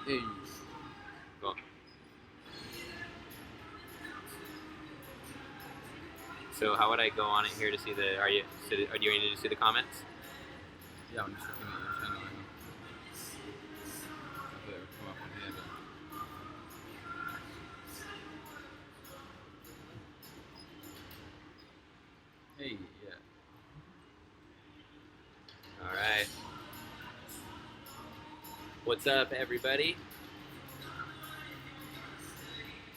Hey. Cool. So how would I go on it here to see the? Are you ready to see the comments? Yeah, I'm just looking at your channel. I thought it would come up on here, but... Hey, yeah. All right. What's up, everybody?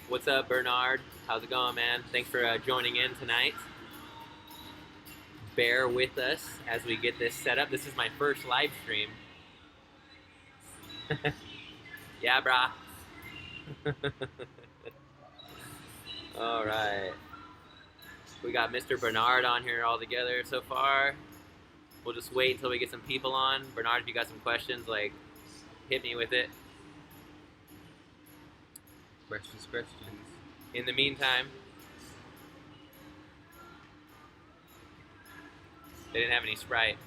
What's up, Bernard? How's it going, man? Thanks for joining in tonight. Bear with us as we get this set up. This is my first live stream. Yeah, brah. All right. We got Mr. Bernard on here all together so far. We'll just wait until we get some people on. Bernard, if you got some questions, like, hit me with it. Questions. In the meantime, they didn't have any Sprite.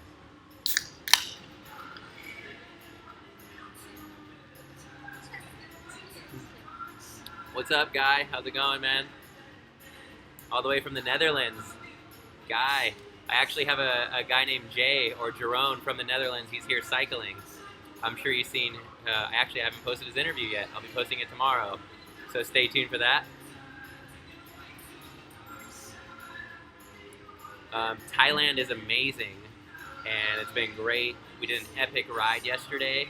What's up, Guy? How's it going, man? All the way from the Netherlands. Guy. I actually have a guy named Jay, or Jerome, from the Netherlands. He's here cycling. I'm sure you've seen, actually I haven't posted his interview yet. I'll be posting it tomorrow. So stay tuned for that. Thailand is amazing, and it's been great. We did an epic ride yesterday.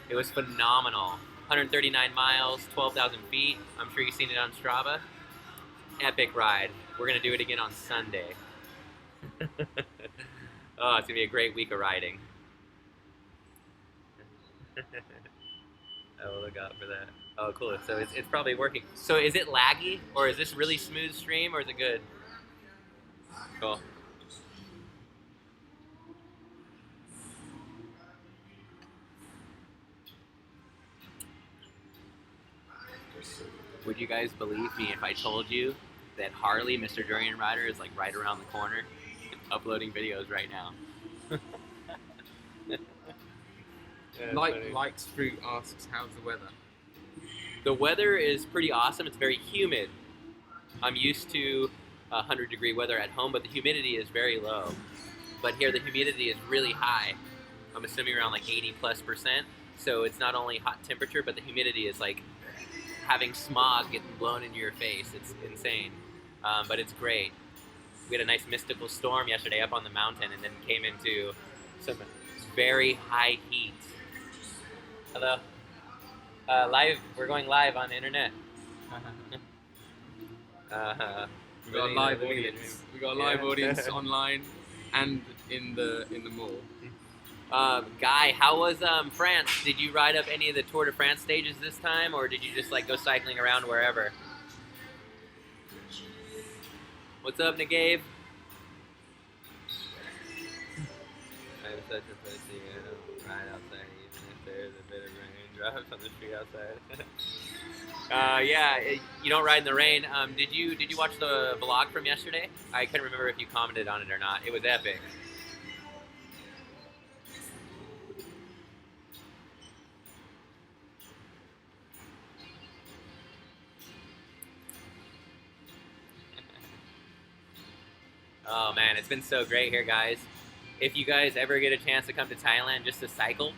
It was phenomenal. 139 miles, 12,000 feet. I'm sure you've seen it on Strava. Epic ride. We're going to do it again on Sunday. Oh, it's going to be a great week of riding. I will look out for that. Oh, cool. So it's probably working. So is it laggy, or is this really smooth stream, or is it good? Cool. Would you guys believe me if I told you that Harley, Mr. Durian Rider, is like right around the corner, uploading videos right now? Likes Fruit asks, how's the weather? The weather is pretty awesome. It's very humid. I'm used to 100-degree weather at home, but the humidity is very low. But here the humidity is really high. I'm assuming around like 80+%. So it's not only hot temperature, but the humidity is like having smog getting blown into your face. It's insane. But it's great. We had a nice mystical storm yesterday up on the mountain, and then came into some very high heat. Hello. Live. We're going live on the internet. We got a live audience. We got a live audience online and in the mall. Guy, how was France? Did you ride up any of the Tour de France stages this time, or did you just like go cycling around wherever? What's up, Nagave? I'm such a pussy. Ride outside even if there's a bit of raindrops on the street outside. Yeah, you don't ride in the rain. Did you watch the vlog from yesterday? I couldn't remember if you commented on it or not. It was epic. Oh man, it's been so great here, guys. If you guys ever get a chance to come to Thailand just to cycle,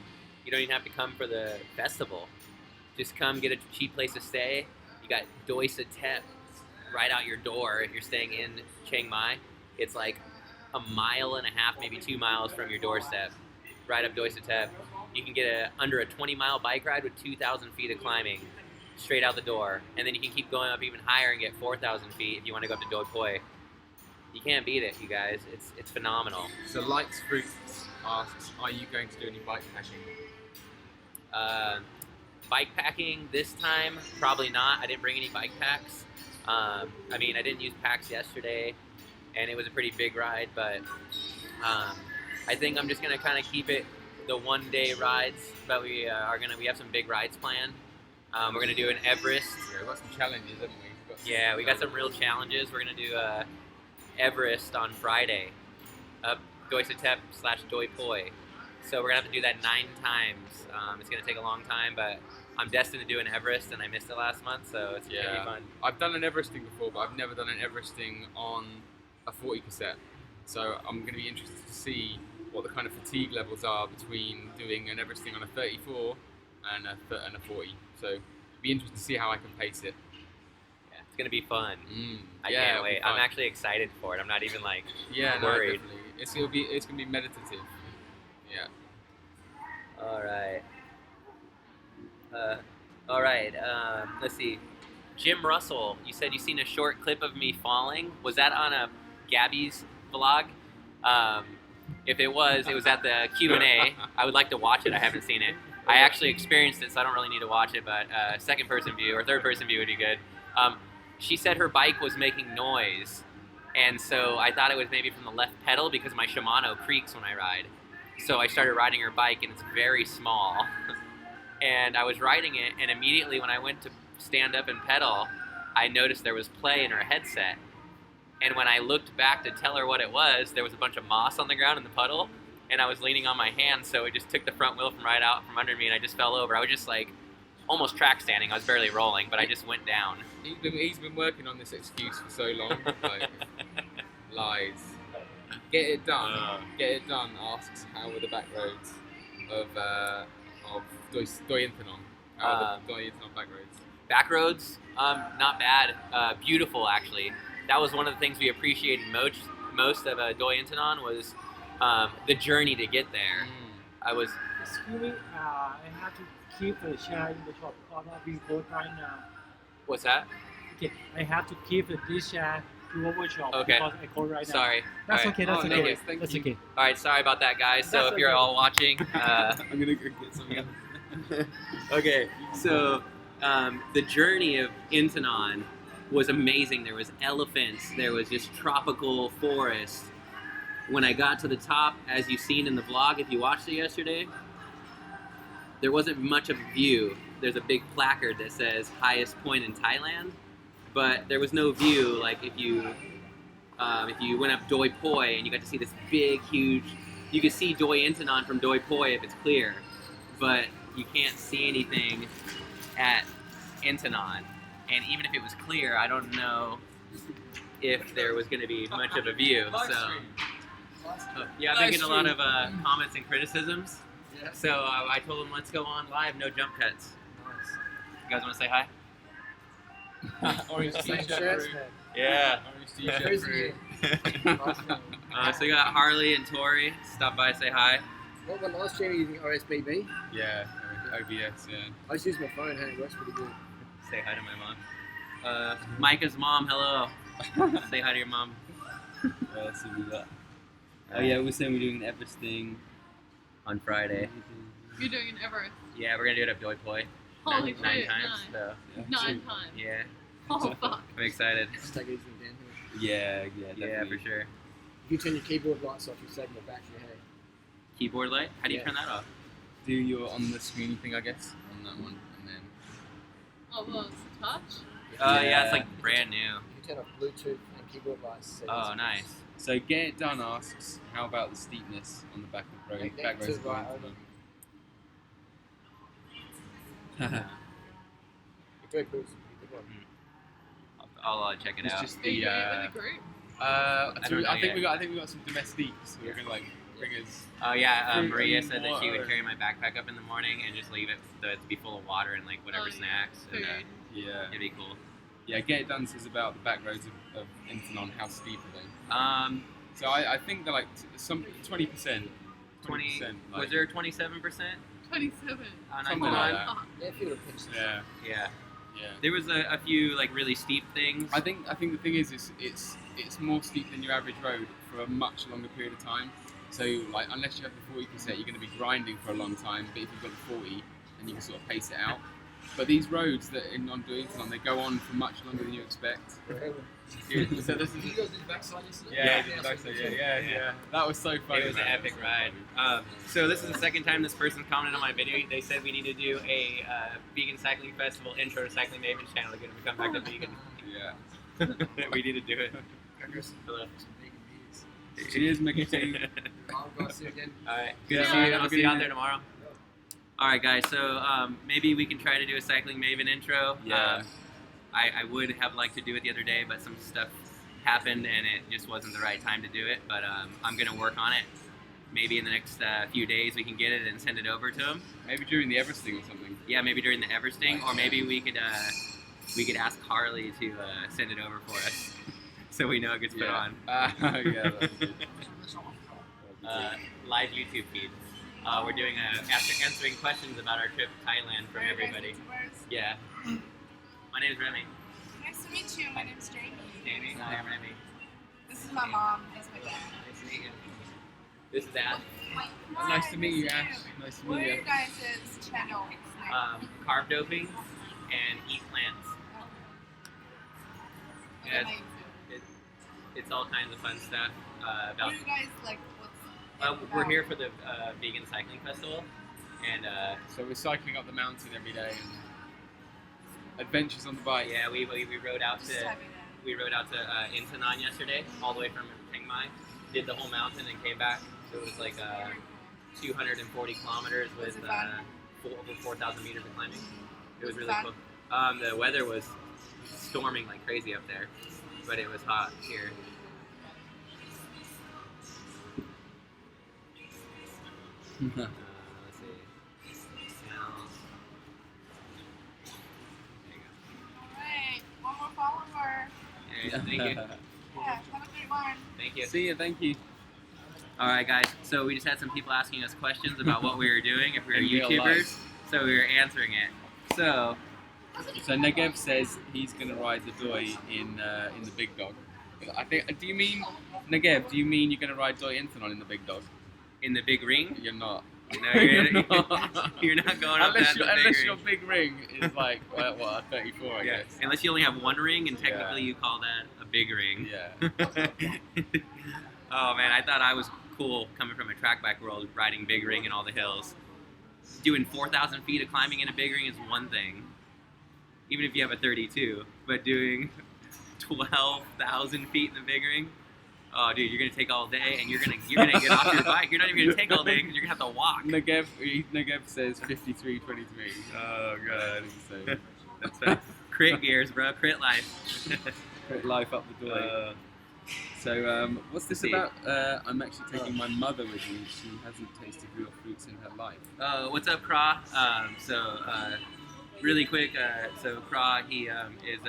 you don't even have to come for the festival. Just come get a cheap place to stay. You got Doi Satep right out your door if you're staying in Chiang Mai. It's like a mile and a half, maybe 2 miles from your doorstep, right up Doi Satep. You can get under a 20-mile bike ride with 2,000 feet of climbing straight out the door. And then you can keep going up even higher and get 4,000 feet if you want to go up to Doi Poi. You can't beat it, you guys. It's phenomenal. So Likes Fruit asks, are you going to do any bike packing? Bike packing this time, probably not. I didn't bring any bike packs. I mean, I didn't use packs yesterday, and it was a pretty big ride, but I think I'm just gonna kind of keep it the one-day rides, but we have some big rides planned. We're gonna do an Everest. Yeah, we've got some challenges, haven't we? Yeah, we got some real challenges. We're gonna do Everest on Friday, up Doi Satep / Doi Poi. So we're gonna have to do that 9 times. It's gonna take a long time, but I'm destined to do an Everest, and I missed it last month, so it's gonna be fun. I've done an Everesting before, but I've never done an Everesting on a 40 cassette. So I'm going to be interested to see what the kind of fatigue levels are between doing an Everesting on a 34 and a 40. So it'll be interesting to see how I can pace it. Yeah, it's gonna be fun. I Yeah, can't wait. I'm actually excited for it. I'm not even like worried. No, definitely. It's gonna be meditative. Yeah. All right. All right. Let's see. Jim Russell, you said you seen a short clip of me falling. Was that on a Gabby's vlog? If it was at the Q&A. I would like to watch it. I haven't seen it. I actually experienced it, so I don't really need to watch it, but second person view or third person view would be good. She said her bike was making noise, and so I thought it was maybe from the left pedal because my Shimano creaks when I ride. So I started riding her bike, and it's very small. And I was riding it, and immediately when I went to stand up and pedal, I noticed there was play in her headset. And when I looked back to tell her what it was, there was a bunch of moss on the ground in the puddle, and I was leaning on my hand, so it just took the front wheel from right out from under me, and I just fell over. I was just like almost track standing. I was barely rolling, but I just went down. He's been working on this excuse for so long. Like, lies. Get it done. Get it done. Asks how were the back roads of Doi Intanon. How are the Doi Intanon back roads? Back roads, not bad. Beautiful, actually. That was one of the things we appreciated most of Doi Intanon was the journey to get there. I was. Excuse me, I have to keep the chair in the shop because we both right now. What's that? Okay, I have to keep this chair to the workshop Okay. because I go right now. Sorry. That's All right. okay. That's Oh, no okay. worries, thank That's you. okay. All right, sorry about that, guys. So That's if you're okay. all watching, I'm gonna go get something else. okay. So the journey of Intanon was amazing. There was elephants. There was just tropical forest. When I got to the top, as you've seen in the vlog, if you watched it yesterday, there wasn't much of a view. There's a big placard that says highest point in Thailand, but there was no view. Like if you went up Doi Poi and you got to see this big, huge, you could see Doi Intanon from Doi Poi if it's clear, but you can't see anything at Intanon. And even if it was clear, I don't know if there was going to be much of a view. So yeah, I've been getting a lot of comments and criticisms. Yeah. So I told them, let's go on live, no jump cuts. Nice. You guys want to say hi? Orange t-shirt. Shirts, crew. man. Yeah. Orange t-shirt. Crazy. crew. Nice, man. So you got Harley and Tori. Stop by, say hi. What one last year using OSBB? Yeah, OBS. Yeah. I just use my phone, hey, it works pretty good. Say hi to my mom. Micah's mom, hello. Say hi to your mom. Let's see that. Oh yeah, we're saying we're doing an Everesting On Friday. You're doing an Everest. Yeah, we're gonna do it at Doi Poi. Holy nine shit, times. nine. So 9 times. yeah, Oh fuck. I'm excited. Just take it easy downhill. Yeah, Yeah, definitely. for sure. If you turn your keyboard lights off, you're saving the battery, hey. Keyboard light? How do you Yeah. turn that off? Do your on the screen thing, I guess, on that one, and then. Oh well, it's a touch. Yeah, it's like brand new. You turn off Bluetooth and keyboard lights. settings. Oh, nice. So Get It Done asks, how about the steepness on the back of road? Back Back to roads the going right to over. them. You're very cool. It's a good one. I'll check it It's out. just Are you the. doing it with a group? I don't know I think yet. we got some domestiques. We're gonna like bring us. Oh yeah, Food Maria and said that she would water. carry my backpack up in the morning and just leave it to be full of water and like whatever Oh, yeah. snacks. And, Food. Yeah. it'd be cool. Yeah. Get It Done says about the back roads of Intanon. How steep are they? Um, So I think they're like some 20%. 20. Like, Was there 27%? 27. On Something Intanon? like that. Fuck. Yeah, if you would have pinched Yeah. Yeah. Yeah. There was a few like really steep things. I think the thing is it's more steep than your average road for a much longer period of time. So like unless you have the 40 cassette, you're going to be grinding for a long time. But if you've got the 40, then you can sort of pace it out. But these roads that on Doington, they go on for much longer than you expect. So this is Did you guys do the backside yesterday? yeah. That was so funny. It was an man. epic ride. So this is the second time this person's commented on my video. They said we need to do a vegan cycling festival intro to Cycling David's channel again when we come back to vegan. Yeah. We need to do it. Hello. Some vegan beers. Cheers, Mickey. I'll go see you again. Alright, good Yeah, to see you. have a I'll good see you out evening. there tomorrow. All right, guys. So maybe we can try to do a cycling maven intro. Yeah. I would have liked to do it the other day, but some stuff happened and it just wasn't the right time to do it. But I'm gonna work on it. Maybe in the next few days we can get it and send it over to him. Maybe during the Everesting or something. Yeah, maybe during the Everesting, or maybe we could ask Carly to send it over for us, so we know it gets put on. Yeah, that'd be good. Live YouTube feed. We're doing answering questions about our trip to Thailand from everybody. Yeah. My name is Remy. Nice to meet you. My name's Jamie. Jamie. Hi, I'm Remy. This is my mom. That's my dad. Nice to meet you. This is Ash. Nice to meet you, Ash. Nice to What meet are you. your guys' channels? Carb doping and eat plants. Okay, Yeah, it's all kinds of fun stuff. what About are you guys like? What's we're here for the vegan cycling festival, and So we're cycling up the mountain every day and adventures on the bike. yeah, we rode out Just to tell me that. we rode out to Intanon yesterday, all the way from Chiang Mai. Did the whole mountain and came back. So it was like 240 kilometers with Was it fun? over 4,000 meters of climbing. It was Was it really fun? cool. The weather was storming like crazy up there, but it was hot here. Let's see. Channels. There Alright, one more follower. you go. Thank you. Yeah, have a good one. Thank you. See you, thank you. All right, guys. So we just had some people asking us questions about what we were doing, if we were In real YouTubers. life. So we were answering it. So So Negev says he's going to ride the Doi in the Big Dog. I think. Do you mean Negev? Do you mean you're going to ride Doi Intanon in the Big Dog? in the big ring, You're not. no, you're not. not going up unless that your, big unless ring. your big ring is like what 34, I Yeah. guess. Unless you only have one ring, and technically Yeah. you call that a big ring. Yeah. Oh man, I thought I was cool coming from a track bike world, riding big ring in all the hills. Doing 4,000 feet of climbing in a big ring is one thing, even if you have a 32. But doing 12,000 feet in the big ring, oh dude, you're gonna take all day, and you're gonna get off your bike. You're not even gonna take all day because you're gonna have to walk. Negev says 53:23. Oh god, So that's right. Crit gears, bro. Crit life. great life up the Doi. So what's this see. about? I'm actually taking my mother with me. She hasn't tasted real fruits in her life. What's up, Craw? Really quick, so Craw, he is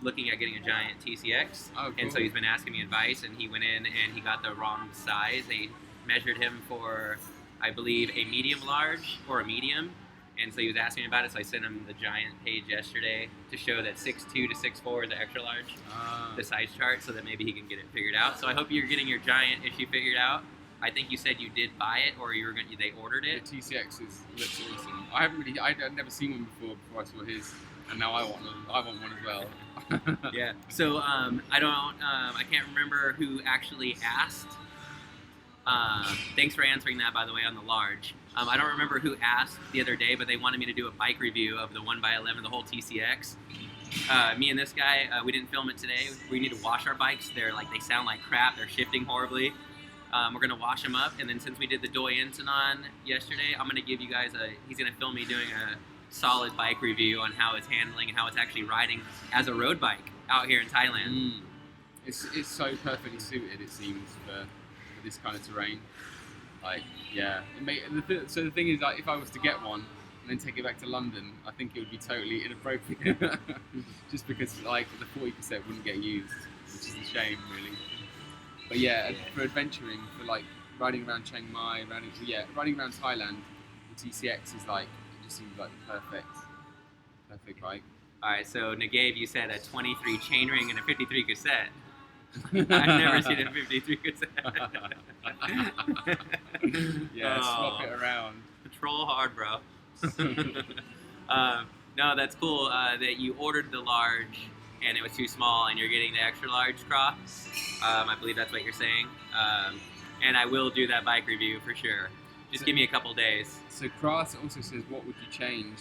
looking at getting a giant TCX, Oh, and so cool. he's been asking me advice, and he went in and he got the wrong size. They measured him for, I believe, a medium large or a medium, and so he was asking me about it, so I sent him the giant page yesterday to show that 6'2" to 6'4" is the extra large, the size chart, so that maybe he can get it figured out. So I hope you're getting your giant issue figured out. I think you said you did buy it, or they ordered The it. TCX looks awesome. I'd never seen one before I saw his, and now I want one as well. Yeah. So I can't remember who actually asked. Thanks for answering that, by the way, on the large. I don't remember who asked the other day, but they wanted me to do a bike review of the 1x11, the whole TCX. Me and this guy, we didn't film it today. We need to wash our bikes. They sound like crap. They're shifting horribly. We're gonna wash them up, and then since we did the Doi Intanon yesterday, I'm gonna give you guys he's gonna film me doing a solid bike review on how it's handling and how it's actually riding as a road bike out here in Thailand. It's so perfectly suited, it seems, for this kind of terrain. Like, yeah. So the thing is, like, if I was to get one and then take it back to London, I think it would be totally inappropriate. Just because, like, the 40% wouldn't get used, which is a shame, really. But yeah, for adventuring, for like riding around Chiang Mai, riding around Thailand, the TCX is like, it just seems like the perfect bike. All right, so Nagabe, you said a 23 chainring and a 53 cassette. I've never seen a 53 cassette. Yeah, swap Oh. it around. Troll hard, bro. No, that's cool that you ordered the large and it was too small, and you're getting the extra large Craw. I believe that's what you're saying. And I will do that bike review for sure. Just give me a couple days. So Kras also says, what would you change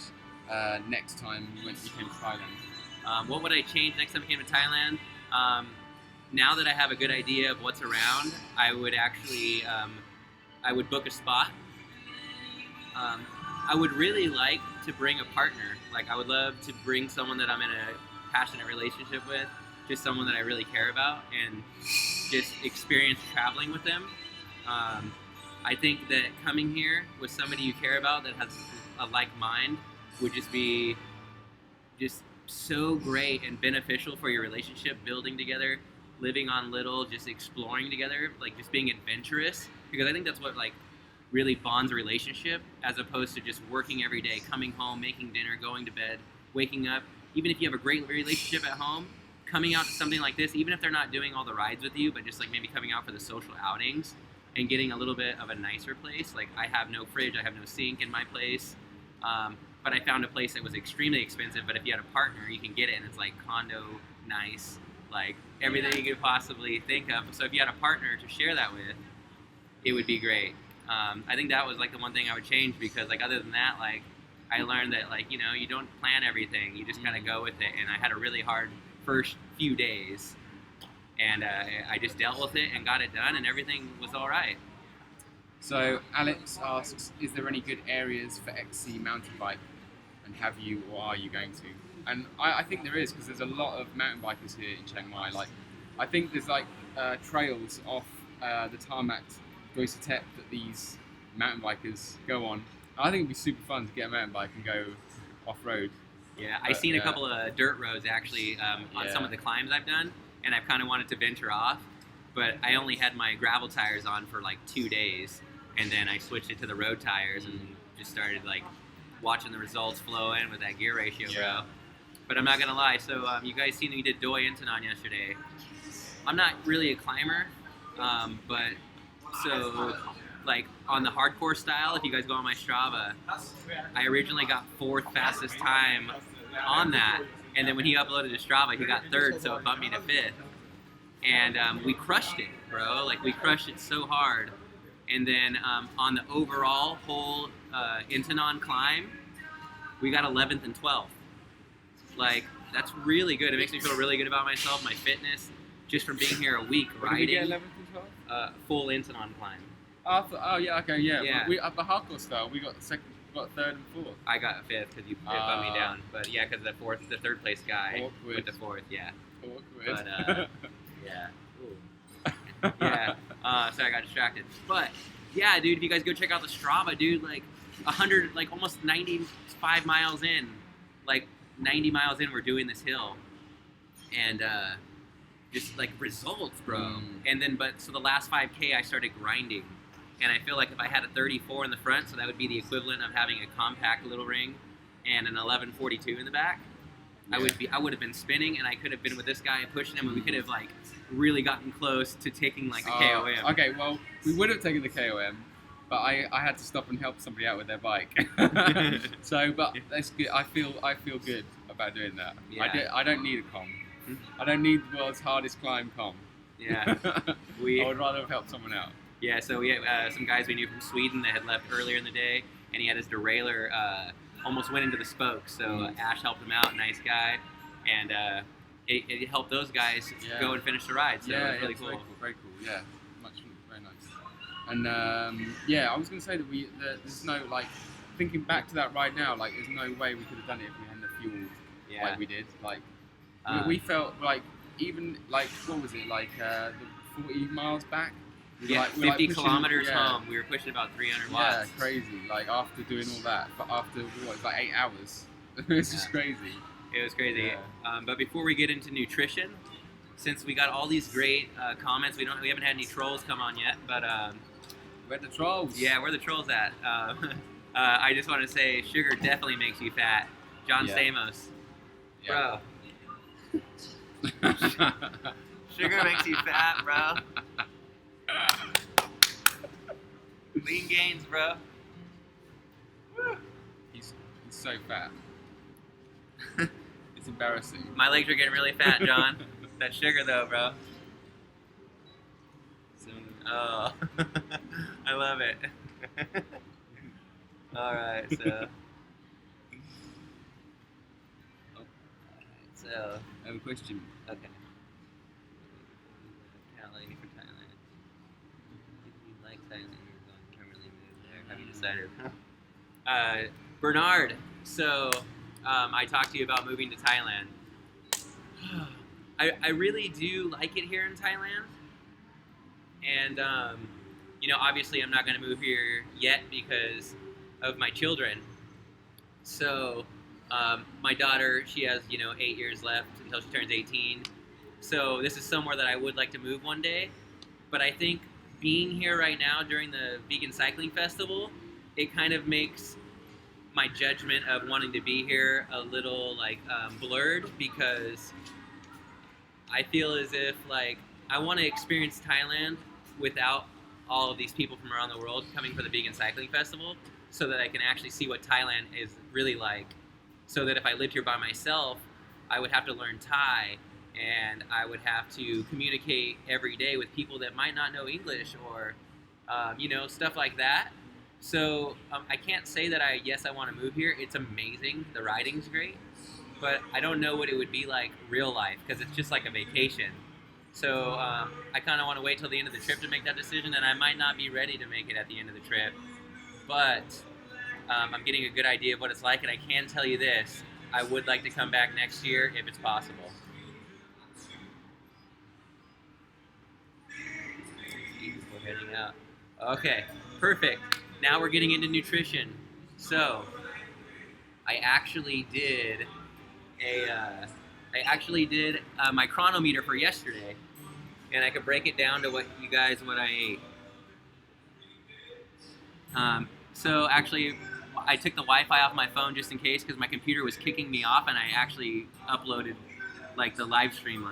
next time you came to Thailand? What would I change next time I came to Thailand? Now that I have a good idea of what's around, I would actually, I would book a spot. I would really like to bring a partner. Like, I would love to bring someone that I'm in a passionate relationship with, just someone that I really care about, and just experience traveling with them. I think that coming here with somebody you care about that has a like mind would just be just so great and beneficial for your relationship, building together, living on little, just exploring together, like just being adventurous. Because I think that's what like really bonds a relationship, as opposed to just working every day, coming home, making dinner, going to bed, waking up. Even if you have a great relationship at home, coming out to something like this, even if they're not doing all the rides with you, but just like maybe coming out for the social outings and getting a little bit of a nicer place. Like, I have no fridge, I have no sink in my place. But I found a place that was extremely expensive, but if you had a partner, you can get it, and it's like condo nice, like everything you could possibly think of. So if you had a partner to share that with, it would be great. I think that was like the one thing I would change, because like other than that, like I learned that like, you know, you don't plan everything, you just kind of go with it. And I had a really hard first few days, and I just dealt with it and got it done, and everything was all right. So Alex asks, is there any good areas for XC mountain bike, and have you or are you going to? And I think there is, because there's a lot of mountain bikers here in Chiang Mai. Like, I think there's like trails off the tarmac Doi Satep that these mountain bikers go on. I think it'd be super fun to get a mountain bike and go off-road. Yeah, I've seen a couple of dirt roads actually on some of the climbs I've done, and I've kind of wanted to venture off, but I only had my gravel tires on for like 2 days, and then I switched it to the road tires and just started like watching the results flow in with that gear ratio, bro. But I'm not gonna lie, so you guys seen we did Doi Intanon yesterday. I'm not really a climber, but so like on the hardcore style, if you guys go on my Strava, I originally got 4th fastest time on that, and then when he uploaded to Strava, he got 3rd, so it bumped me to 5th. And we crushed it, bro. Like, we crushed it so hard. And then on the overall whole Intanon climb, we got 11th and 12th. Like, that's really good. It makes me feel really good about myself, my fitness, just from being here a week riding. Did we get 11th and 12th? Full Intanon climb. Oh yeah, okay, yeah. Yeah. We, at the hardcore style, we got second, got 3rd and 4th. I got 5th because you bumped me down. But yeah, because the 3rd place guy Awkward. went to 4th, yeah. Awkward. But yeah. Ooh. Yeah. So I got distracted. But yeah, dude, if you guys go check out the Strava, dude, like 100, like almost 95 miles in, like 90 miles in, we're doing this hill, and just like results, bro. And then, but so the last 5K, I started grinding, and I feel like if I had a 34 in the front, so that would be the equivalent of having a compact little ring and an 1142 in the back. I would have been spinning, and I could have been with this guy and pushing him, and we could have like really gotten close to taking like the KOM. Okay, well, we would have taken the KOM, but I had to stop and help somebody out with their bike. So, but that's good. I feel good about doing that. Yeah. I don't need a com. I don't need the world's hardest climb com. Yeah. I would rather have helped someone out. Yeah, so we had some guys we knew from Sweden that had left earlier in the day, and he had his derailleur almost went into the spokes. So Ash helped him out, nice guy, and it helped those guys go and finish the ride. So it was really cool. Very cool. Yeah, very nice. And I was going to say that there's no like thinking back to that ride now. Like, there's no way we could have done it if we hadn't fueled like we did. Like we felt like even like what was it like the 40 miles back. Yeah, like, 50 pushing, kilometers home. We were pushing about 300 watts. Yeah, crazy. Like after doing all that, but after what, like 8 hours, it's just crazy. It was crazy. Yeah. But before we get into nutrition, since we got all these great comments, we haven't had any trolls come on yet. But we're the trolls. Yeah, where the trolls at? I just want to say, sugar definitely makes you fat. John Stamos, bro. Sugar makes you fat, bro. Lean gains, bro. He's so fat. It's embarrassing. My legs are getting really fat, John. That sugar, though, bro. Oh, I love it. All right, so. So. I have a question. Okay. Cali for Thailand. If you like Thailand, you're going to permanently move there. Have you decided? Bernard, so I talked to you about moving to Thailand. I really do like it here in Thailand. And, obviously I'm not going to move here yet because of my children. So my daughter, she has, 8 years left until she turns 18. So this is somewhere that I would like to move one day. But I think being here right now during the Vegan Cycling Festival, it kind of makes my judgment of wanting to be here a little blurred, because I feel as if I want to experience Thailand without all of these people from around the world coming for the Vegan Cycling Festival, so that I can actually see what Thailand is really like. So that if I lived here by myself, I would have to learn Thai, and I would have to communicate every day with people that might not know English, or stuff like that. So I can't say that I want to move here. It's amazing. The riding's great. But I don't know what it would be like real life, because it's just like a vacation. So I kind of want to wait till the end of the trip to make that decision, and I might not be ready to make it at the end of the trip. But I'm getting a good idea of what it's like, and I can tell you this: I would like to come back next year if it's possible. We're heading out. Okay, perfect. Now we're getting into nutrition. So I actually did my chronometer for yesterday, and I could break it down to what I ate. So actually, I took the Wi-Fi off my phone just in case, because my computer was kicking me off, and I actually uploaded the live stream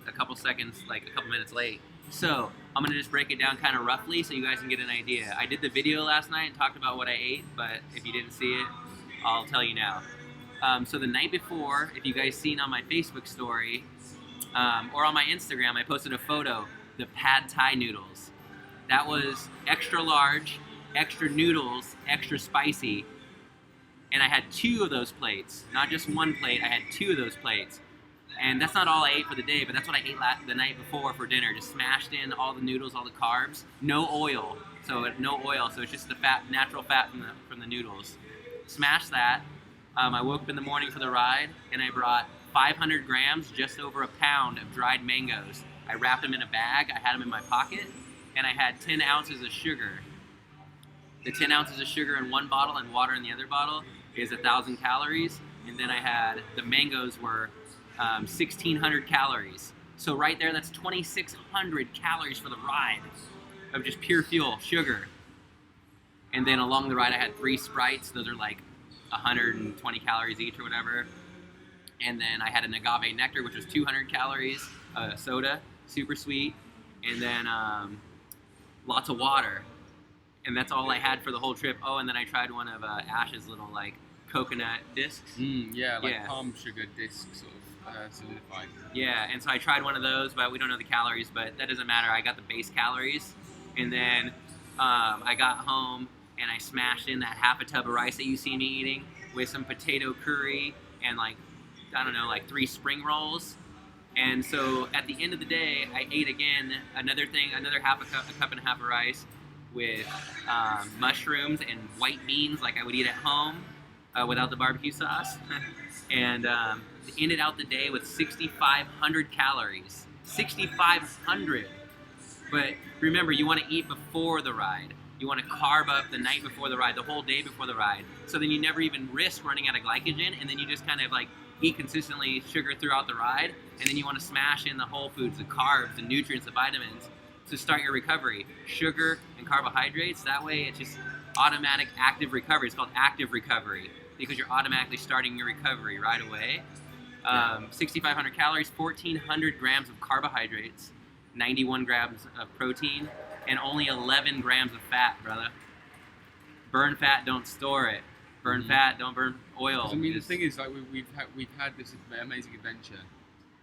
a couple minutes late. So I'm gonna just break it down kind of roughly so you guys can get an idea. I did the video last night and talked about what I ate, but if you didn't see it, I'll tell you now. So the night before, if you guys seen on my Facebook story or on my Instagram, I posted a photo, the pad Thai noodles. That was extra large, extra noodles, extra spicy, and I had 2 of those plates. Not just 1 plate, I had 2 of those plates. And that's not all I ate for the day, but that's what I ate the night before for dinner. Just smashed in all the noodles, all the carbs, no oil. So it's just the natural fat from the noodles. Smashed that. I woke up in the morning for the ride, and I brought 500 grams, just over a pound of dried mangoes. I wrapped them in a bag, I had them in my pocket, and I had 10 ounces of sugar. The 10 ounces of sugar in one bottle and water in the other bottle is 1,000 calories. And then I had, the mangoes were 1,600 calories. So right there, that's 2,600 calories for the ride of just pure fuel, sugar. And then along the ride, I had 3 Sprites. Those are 120 calories each or whatever. And then I had an agave nectar, which was 200 calories, soda, super sweet. And then lots of water. And that's all I had for the whole trip. Oh, and then I tried one of Ash's little coconut discs. Palm sugar disc sort of solidified. Yeah, and so I tried one of those, but we don't know the calories, but that doesn't matter. I got the base calories, and then I got home and I smashed in that half a tub of rice that you see me eating with some potato curry and 3 spring rolls. And so at the end of the day, I ate again another cup and a half of rice with mushrooms and white beans like I would eat at home without the barbecue sauce. And ended out the day with 6,500 calories. 6,500! But remember, you want to eat before the ride. You want to carb up the night before the ride, the whole day before the ride. So then you never even risk running out of glycogen, and then you just kind of eat consistently sugar throughout the ride, and then you want to smash in the whole foods, the carbs, the nutrients, the vitamins to start your recovery. Sugar and carbohydrates, that way it's just automatic active recovery. It's called active recovery because you're automatically starting your recovery right away. 6,500 calories, 1,400 grams of carbohydrates, 91 grams of protein, and only 11 grams of fat, brother. Burn fat, don't store it. Burn fat, don't burn oil. I mean, the thing is, we've had this amazing adventure,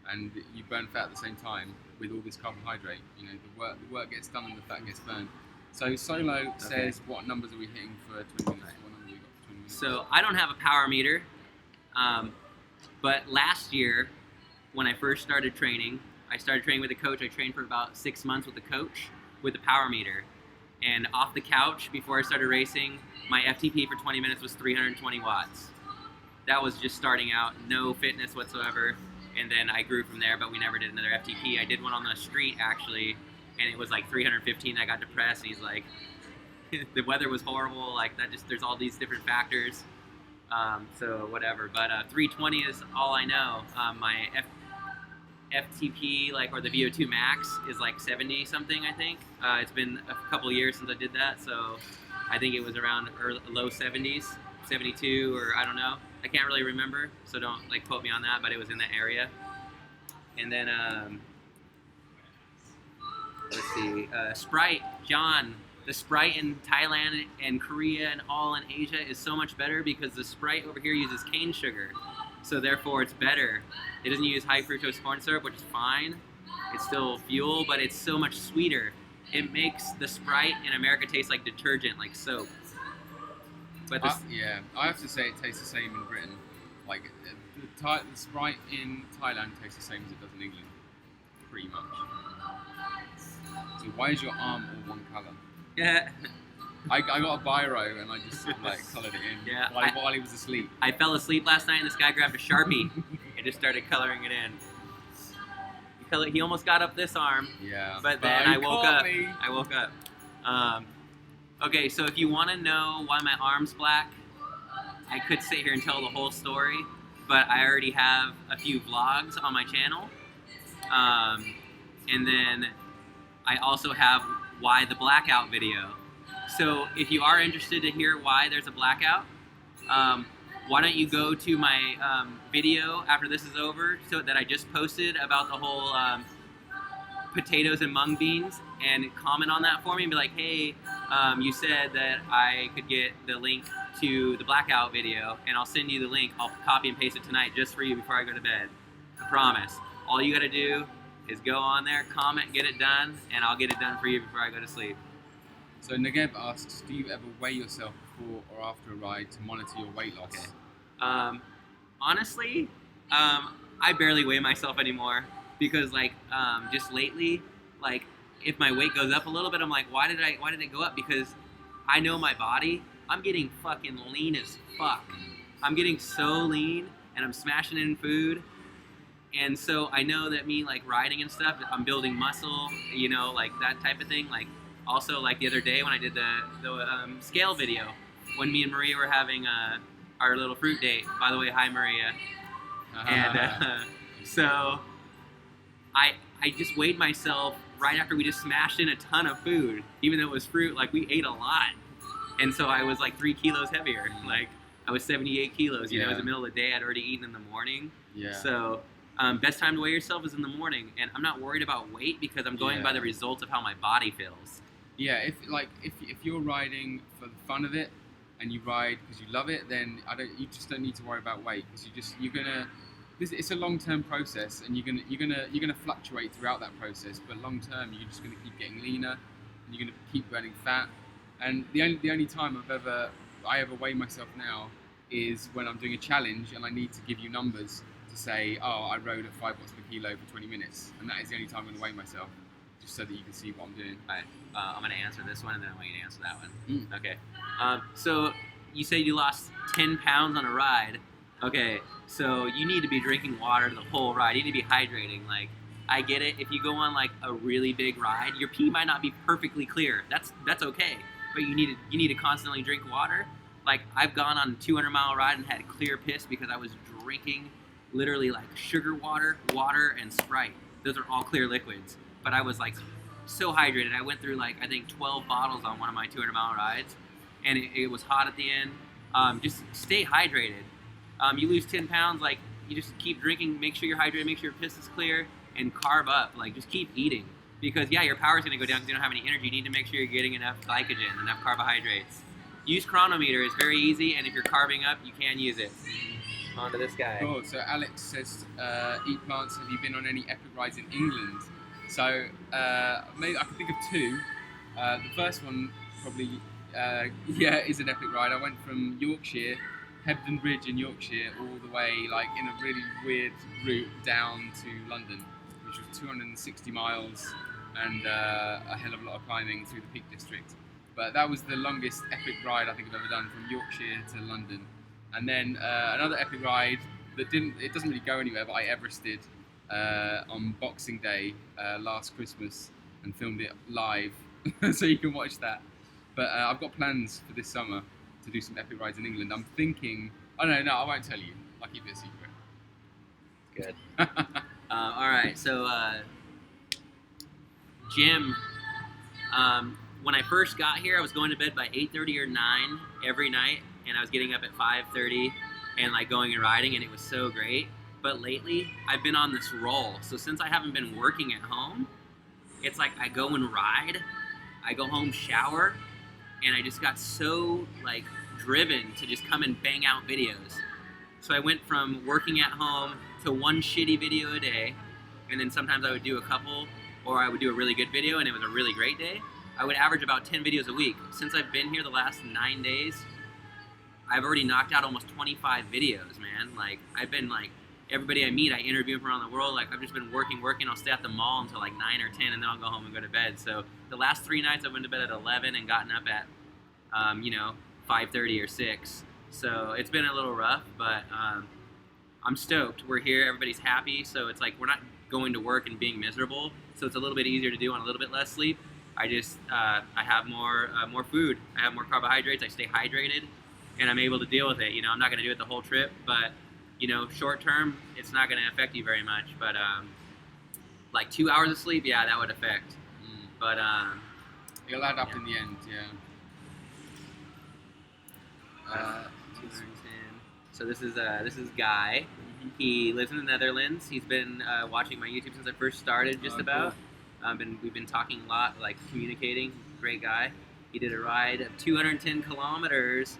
and you burn fat at the same time with all this carbohydrate. The work gets done and the fat gets burned. So Solo says, what numbers are we hitting for 20 minutes? What number we got for 20 minutes? So I don't have a power meter, but last year when I first started training, I started training with a coach. I trained for about 6 months with a coach with a power meter. And off the couch before I started racing, my FTP for 20 minutes was 320 watts. That was just starting out, no fitness whatsoever. And then I grew from there, but we never did another FTP. I did one on the street actually, and it was like 315. I got depressed, and he's like, the weather was horrible. Like that, just there's all these different factors. So whatever. But 320 is all I know. My FTP, like, or the VO2 max is like 70 something, I think. It's been a couple years since I did that, so I think it was around low 70s, 72, or I don't know. I can't really remember, so don't like quote me on that, but it was in that area. And then let's see, Sprite, John. The Sprite in Thailand and Korea and all in Asia is so much better because the Sprite over here uses cane sugar, so therefore it's better. It doesn't use high fructose corn syrup, which is fine. It's still fuel, but it's so much sweeter. It makes the Sprite in America taste like detergent, like soap. But this, yeah, I have to say it tastes the same in Britain. Like the Sprite in Thailand tastes the same as it does in England, pretty much. So why is your arm all one colour? yeah, I got a biro and I just like coloured it in Yeah, while he was asleep. I fell asleep last night and this guy grabbed a Sharpie and just started coloring it in. He almost got up this arm, Yeah, but then I he woke caught up. me. I woke up. Okay, so if you want to know why my arm's black, I could sit here and tell the whole story, but I already have a few vlogs on my channel. And then I also have why the blackout video. So if you are interested to hear why there's a blackout, why don't you go to my video after this is over, so that I just posted about the whole potatoes and mung beans, and comment on that for me and be like, hey, you said that I could get the link to the blackout video, and I'll send you the link. I'll copy and paste it tonight just for you before I go to bed. I promise. All you gotta do is go on there, comment, get it done, and I'll get it done for you before I go to sleep. So Negev asks, do you ever weigh yourself before or after a ride to monitor your weight loss? Okay. Honestly, I barely weigh myself anymore because, like, just lately, like, if my weight goes up a little bit, I'm like, why did it go up? Because I know my body. I'm getting fucking lean as fuck. I'm getting so lean, and I'm smashing in food. And so I know that me, like, riding and stuff, I'm building muscle, you know, like that type of thing. Like, also, like the other day when I did the scale video, when me and Maria were having our little fruit date. By the way, hi Maria. And so I just weighed myself right after we just smashed in a ton of food, even though it was fruit. Like, we ate a lot, and so I was like 3 kilos heavier. Like, I was 78 kilos. You know, it was the middle of the day. I'd already eaten in the morning. Yeah. So best time to weigh yourself is in the morning, and I'm not worried about weight because I'm going by the results of how my body feels. Yeah, if you're riding for the fun of it and you ride because you love it, then you just don't need to worry about weight, because it's a long-term process, and you're gonna fluctuate throughout that process. But long term, you're just gonna keep getting leaner, and you're gonna keep burning fat. And the only time I ever weigh myself now is when I'm doing a challenge and I need to give you numbers to say, oh, I rode at 5 watts per kilo for 20 minutes, and that is the only time I'm gonna weigh myself, just so that you can see what I'm doing. All right, I'm gonna answer this one, and then I want you to answer that one. Mm. Okay. So you said you lost 10 pounds on a ride. Okay, so you need to be drinking water the whole ride. You need to be hydrating. Like, I get it. If you go on like a really big ride, your pee might not be perfectly clear. That's okay. But you need to constantly drink water. Like, I've gone on a 200-mile ride and had clear piss because I was drinking literally like sugar water, and Sprite. Those are all clear liquids. But I was like so hydrated. I went through like, I think 12 bottles on one of my 200-mile rides, and it was hot at the end. Just stay hydrated. You lose 10 pounds, like, you just keep drinking, make sure you're hydrated, make sure your piss is clear, and carb up. Like, just keep eating. Because, yeah, your power's going to go down because you don't have any energy. You need to make sure you're getting enough glycogen, enough carbohydrates. Use chronometer. It's very easy, and if you're carbing up, you can use it. On to this guy. Cool. So Alex says, eat plants. Have you been on any epic rides in England? So maybe I can think of two. The first one probably, is an epic ride. I went from Yorkshire, Hebden Bridge in Yorkshire, all the way, like, in a really weird route down to London, which was 260 miles and a hell of a lot of climbing through the Peak District. But that was the longest epic ride I think I've ever done, from Yorkshire to London. And then another epic ride that it doesn't really go anywhere, but I Everested on Boxing Day last Christmas and filmed it live, so you can watch that. But I've got plans for this summer to do some epic rides in England. I'm thinking, oh no, I won't tell you. I'll keep it a secret. Good. All right, so Jim, when I first got here, I was going to bed by 8:30 or 9 every night, and I was getting up at 5:30 and like going and riding, and it was so great. But lately, I've been on this roll. So since I haven't been working at home, it's like I go and ride, I go home, shower, and I just got so like driven to just come and bang out videos. So I went from working at home to one shitty video a day, and then sometimes I would do a couple, or I would do a really good video and it was a really great day. I would average about 10 videos a week. Since I've been here the last 9 days, I've already knocked out almost 25 videos, man. Like, I've been like, everybody I meet, I interview from around the world. Like, I've just been working. I'll stay at the mall until like 9 or 10, and then I'll go home and go to bed. So the last 3 nights I went to bed at 11 and gotten up at, 5:30 or 6. So it's been a little rough, but I'm stoked. We're here. Everybody's happy. So it's like we're not going to work and being miserable. So it's a little bit easier to do on a little bit less sleep. I just I have more food. I have more carbohydrates. I stay hydrated, and I'm able to deal with it. I'm not going to do it the whole trip, but short term, it's not going to affect you very much. But like 2 hours of sleep, yeah, that would affect. But It'll add up in the end, yeah. 210. So this is Guy. He lives in the Netherlands. He's been watching my YouTube since I first started, just about. We've been talking a lot, like communicating. Great guy. He did a ride of 210 kilometers,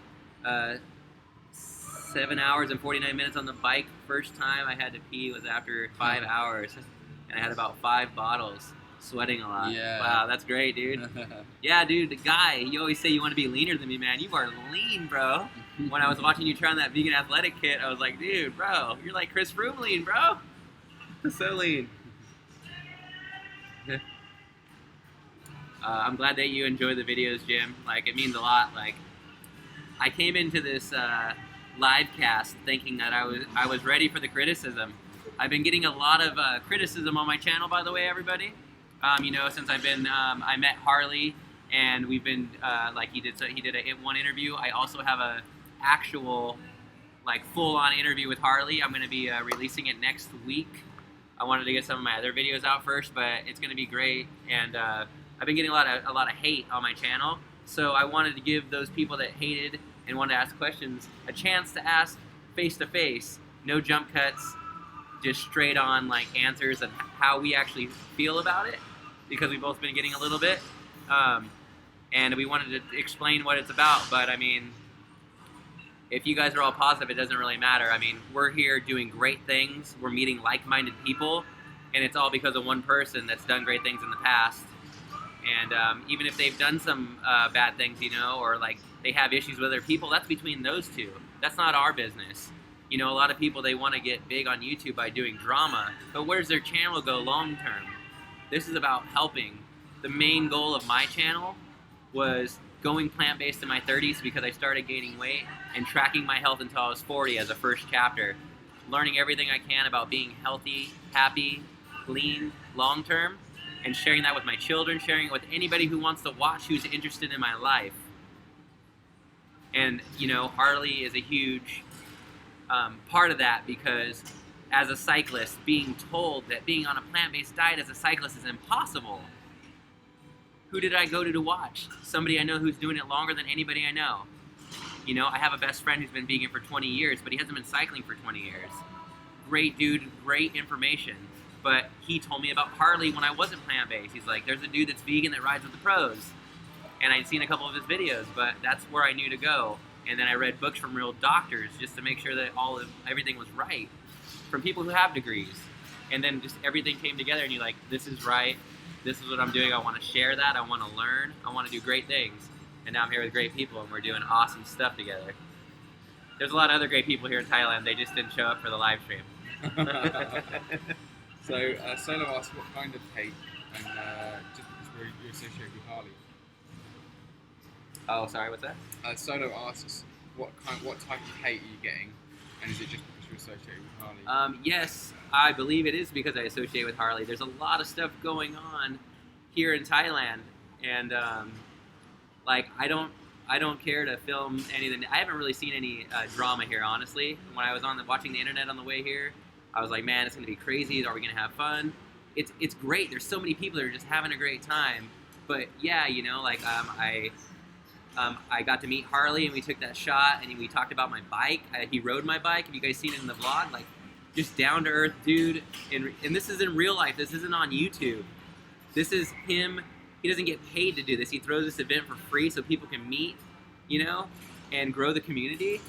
7 hours and 49 minutes on the bike. First time I had to pee was after 5 hours, and I had about 5 bottles. Sweating a lot. Yeah. Wow, that's great, dude. Yeah, dude, the Guy, you always say you want to be leaner than me, man. You are lean, bro. When I was watching you try on that vegan athletic kit, I was like, dude, bro, you're like Chris Froome lean, bro. So lean. I'm glad that you enjoy the videos, Jim. Like, it means a lot. Like, I came into this live cast thinking that I was ready for the criticism. I've been getting a lot of criticism on my channel, by the way, everybody. Since I've been, I met Harley, and we've been he did one interview. I also have a actual full-on interview with Harley. I'm going to be releasing it next week. I wanted to get some of my other videos out first, but it's going to be great. And I've been getting a lot of hate on my channel, so I wanted to give those people that hated and wanted to ask questions a chance to ask face to face, no jump cuts, just straight on answers and how we actually feel about it, because we've both been getting a little bit, and we wanted to explain what it's about. But I mean, if you guys are all positive, it doesn't really matter. I mean, we're here doing great things. We're meeting like-minded people, and it's all because of one person that's done great things in the past. And even if they've done some bad things, or they have issues with other people, that's between those two. That's not our business. A lot of people, they want to get big on YouTube by doing drama, but where does their channel go long term? This is about helping. The main goal of my channel was going plant-based in my 30s because I started gaining weight, and tracking my health until I was 40 as a first chapter. Learning everything I can about being healthy, happy, lean, long term, and sharing that with my children, sharing it with anybody who wants to watch, who's interested in my life. And, Harley is a huge part of that, because as a cyclist, being told that being on a plant-based diet as a cyclist is impossible. Who did I go to watch? Somebody I know who's doing it longer than anybody I know. I have a best friend who's been vegan for 20 years, but he hasn't been cycling for 20 years. Great dude, great information. But he told me about Harley when I wasn't plant-based. He's like, there's a dude that's vegan that rides with the pros. And I'd seen a couple of his videos, but that's where I knew to go. And then I read books from real doctors just to make sure that everything was right, from people who have degrees. And then just everything came together, and you're like, this is right. This is what I'm doing. I want to share that. I want to learn. I want to do great things. And now I'm here with great people, and we're doing awesome stuff together. There's a lot of other great people here in Thailand. They just didn't show up for the live stream. So, Solo asked what kind of hate, and just because you're associated with Harley. Oh, sorry, what's that? Solo asks, what type of hate are you getting, and is it just because you're associated with Harley? Yes, I believe it is because I associate with Harley. There's a lot of stuff going on here in Thailand, and like I don't care to film anything. I haven't really seen any drama here, honestly. When I was watching the internet on the way here, I was like, man, it's gonna be crazy. Are we gonna have fun? It's great. There's so many people that are just having a great time. But yeah, you know, like I got to meet Harley and we took that shot and we talked about my bike. He rode my bike. Have you guys seen it in the vlog? Like, just down to earth dude. And this is in real life. This isn't on YouTube. This is him. He doesn't get paid to do this. He throws this event for free so people can meet, you know, and grow the community.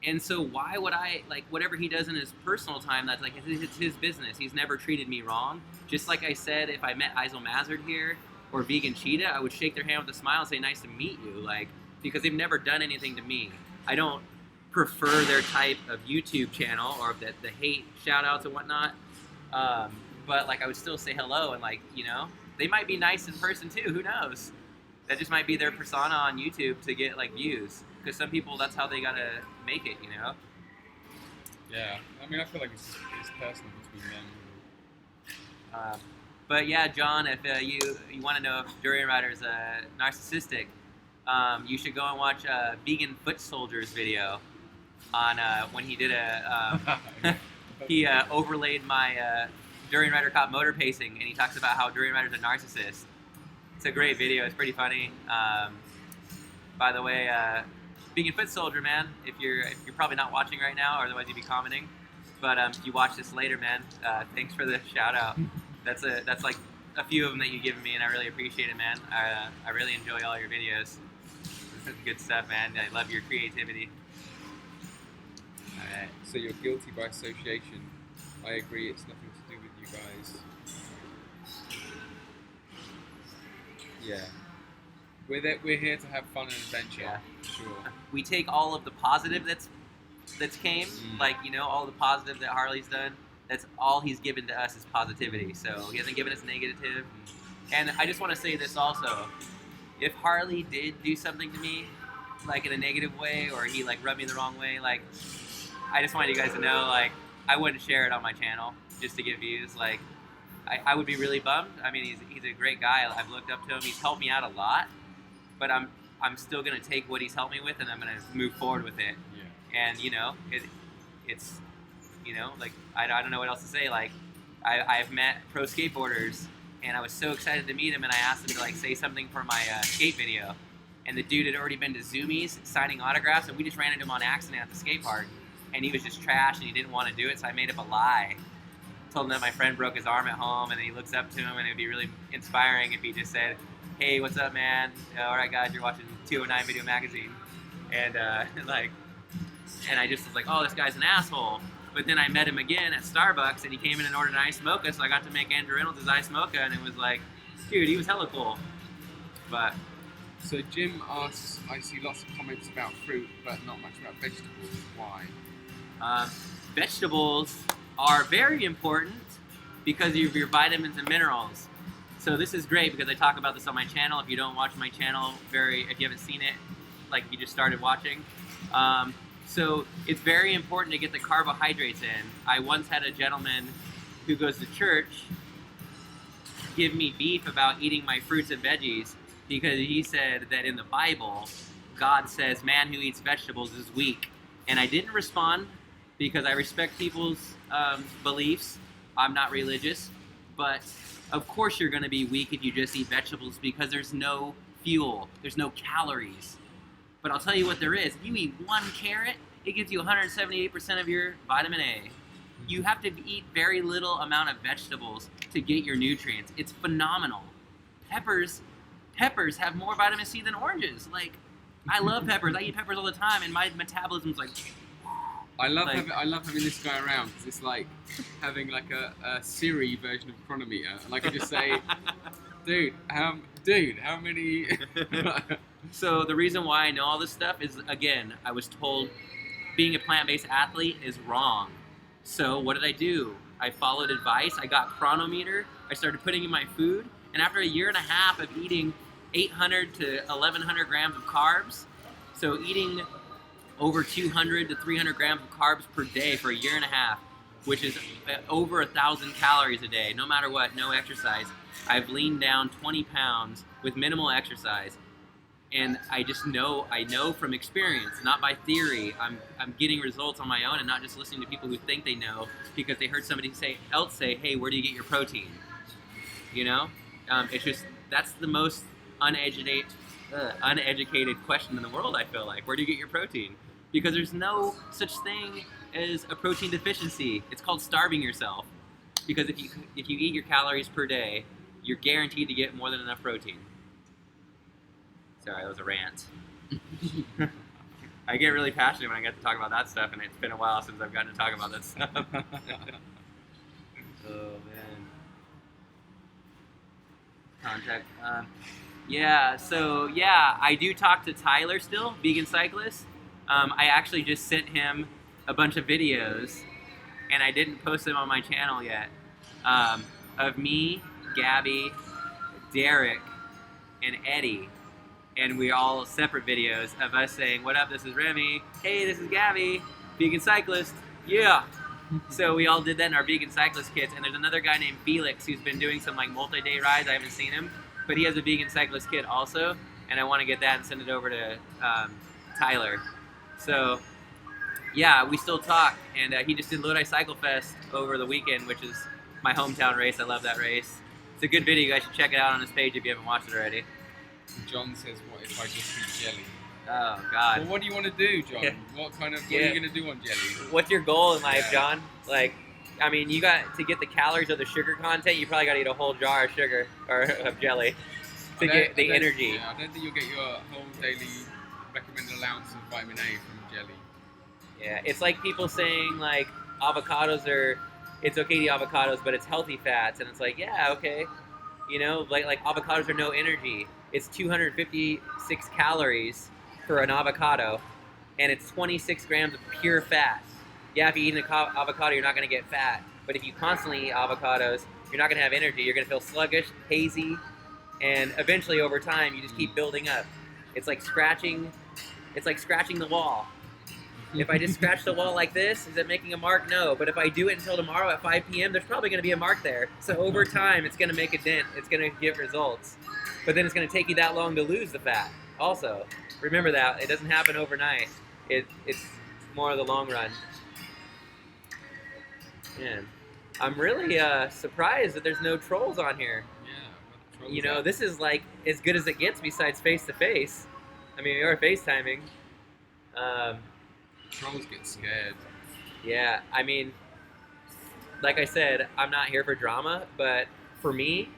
And so why would I, like, whatever he does in his personal time, that's like, it's his business. He's never treated me wrong. Just like I said, if I met Isel Mazard here or Vegan Cheetah, I would shake their hand with a smile and say, nice to meet you, like, because they've never done anything to me. I don't prefer their type of YouTube channel or the hate shout outs and whatnot. But like, I would still say hello and, like, you know, they might be nice in person too, who knows? That just might be their persona on YouTube to get, like, views. Because some people, that's how they gotta make it, you know? Yeah, I mean, I feel like it's personal between them. But yeah, John, if you want to know if Durian Rider's narcissistic, you should go and watch Vegan Foot Soldier's video on when he did he overlaid my Durian Rider cop motor pacing, and he talks about how Durian Rider's a narcissist. It's a great video. It's pretty funny. By the way, Vegan Foot Soldier, man, if you're probably not watching right now, or otherwise you'd be commenting. But if you watch this later, man, thanks for the shout out. That's like a few of them that you've given me, and I really appreciate it, man. I really enjoy all your videos. Good stuff, man. I love your creativity. Alright, so you're guilty by association. I agree, it's nothing to do with you guys. Yeah. We're here to have fun and adventure. Yeah. Sure. We take all of the positive that's came, like, you know, all the positive that Harley's done. That's all he's given to us is positivity. So he hasn't given us negative. And I just want to say this also: if Harley did do something to me, like in a negative way, or he like rubbed me the wrong way, like, I just wanted you guys to know, like, I wouldn't share it on my channel just to get views. Like, I would be really bummed. I mean, he's a great guy. I've looked up to him. He's helped me out a lot. But I'm still gonna take what he's helped me with, and I'm gonna move forward with it. Yeah. And you know, it's you know, like, I don't know what else to say. Like, I've met pro skateboarders, and I was so excited to meet him, and I asked him to, like, say something for my skate video. And the dude had already been to Zoomies signing autographs, and we just ran into him on accident at the skate park. And he was just trash, and he didn't want to do it, so I made up a lie. Told him that my friend broke his arm at home, and then he looks up to him, and it'd be really inspiring if he just said, hey, what's up, man? All right, guys, you're watching 209 Video Magazine. And like, and I just was like, oh, this guy's an asshole. But then I met him again at Starbucks, and he came in and ordered an iced mocha, so I got to make Andrew Reynolds his iced mocha, and it was like, dude, he was hella cool. But So Jim asks, I see lots of comments about fruit, but not much about vegetables. Why? vegetables are very important because of your vitamins and minerals. So this is great because I talk about this on my channel. If you don't watch my channel, if you haven't seen it, like you just started watching. So it's very important to get the carbohydrates in. I once had a gentleman who goes to church give me beef about eating my fruits and veggies because he said that in the Bible, God says man who eats vegetables is weak. And I didn't respond because I respect people's beliefs. I'm not religious, but of course you're going to be weak if you just eat vegetables because there's no fuel, there's no calories. But I'll tell you what there is. If you eat one carrot, it gives you 178% of your vitamin A. You have to eat very little amount of vegetables to get your nutrients. It's phenomenal. Peppers have more vitamin C than oranges. Like, I love peppers. I eat peppers all the time, and my metabolism's like. I love having this guy around because it's like having like a Siri version of Chronometer, and I could just say, dude, how many? So the reason why I know all this stuff is, again, I was told being a plant-based athlete is wrong. So what did I do? I followed advice. I got Chronometer. I started putting in my food, and after a year and a half of eating 800 to 1100 grams of carbs. So eating over 200 to 300 grams of carbs per day for a year and a half, which is over 1,000 calories a day, no matter what, no exercise. I've leaned down 20 pounds with minimal exercise. And I know from experience, not by theory. I'm getting results on my own and not just listening to people who think they know because they heard somebody else say, hey, where do you get your protein? You know? It's just, that's the most uneducated question in the world, I feel like. Where do you get your protein? Because there's no such thing as a protein deficiency. It's called starving yourself. Because if you eat your calories per day, you're guaranteed to get more than enough protein. Sorry, that was a rant. I get really passionate when I get to talk about that stuff, and it's been a while since I've gotten to talk about that stuff. Oh, man. Contact. I do talk to Tyler still, vegan cyclist. I actually just sent him a bunch of videos, and I didn't post them on my channel yet, of me, Gabby, Derek, and Eddie. And we're all separate videos of us saying, what up, this is Remy. Hey, this is Gabby, vegan cyclist. Yeah. So we all did that in our vegan cyclist kits. And there's another guy named Felix who's been doing some like multi-day rides. I haven't seen him, but he has a vegan cyclist kit also. And I want to get that and send it over to Tyler. So yeah, we still talk. And he just did Lodi Cycle Fest over the weekend, which is my hometown race. I love that race. It's a good video. You guys should check it out on his page if you haven't watched it already. John says, what if I just eat jelly? Oh, God. Well, what do you want to do, John? Yeah. What are you going to do on jelly? What's your goal in life, John? Like, I mean, you got to get the calories of the sugar content, you probably got to eat a whole jar of sugar, or of jelly, to get the energy. Yeah, I don't think you'll get your whole daily recommended allowance of vitamin A from jelly. Yeah, it's like people saying, like, it's okay to eat avocados, but it's healthy fats. And it's like, yeah, okay. You know, like avocados are no energy. It's 256 calories for an avocado, and it's 26 grams of pure fat. Yeah, if you eat an avocado, you're not going to get fat. But if you constantly eat avocados, you're not going to have energy. You're going to feel sluggish, hazy, and eventually over time, you just keep building up. It's like scratching the wall. If I just scratch the wall like this, is it making a mark? No. But if I do it until tomorrow at 5 p.m., there's probably going to be a mark there. So over time, it's going to make a dent. It's going to give results. But then it's going to take you that long to lose the fat also. Remember that. It doesn't happen overnight. It's more of the long run. Man, I'm really surprised that there's no trolls on here. Yeah, well, trolls You know, out. this is like as good as it gets besides face-to-face. I mean, we are FaceTiming. Trolls get scared. Yeah, I mean, like I said, I'm not here for drama, but for me,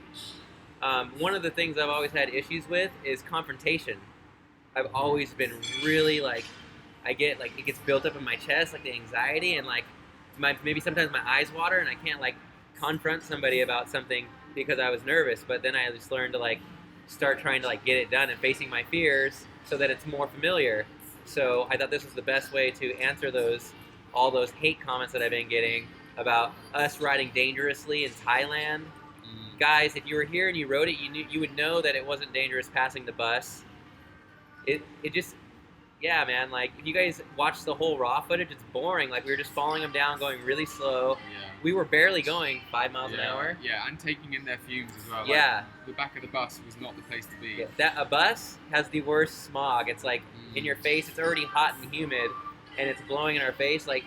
one of the things I've always had issues with is confrontation. I've always been really like, I get like, it gets built up in my chest, like the anxiety, and like, maybe sometimes my eyes water and I can't like confront somebody about something because I was nervous, but then I just learned to like, start trying to like get it done and facing my fears so that it's more familiar. So I thought this was the best way to answer all those hate comments that I've been getting about us riding dangerously in Thailand. Guys, if you were here and you rode it, you would know that it wasn't dangerous passing the bus. It just, yeah, man, like, if you guys watch the whole raw footage, it's boring. Like, we were just following them down, going really slow. Yeah. We were barely going 5 miles an hour. Yeah, and taking in their fumes as well. Yeah. Like, the back of the bus was not the place to be. Yeah, a bus has the worst smog. It's like in your face. It's already hot and humid, and it's blowing in our face. Like,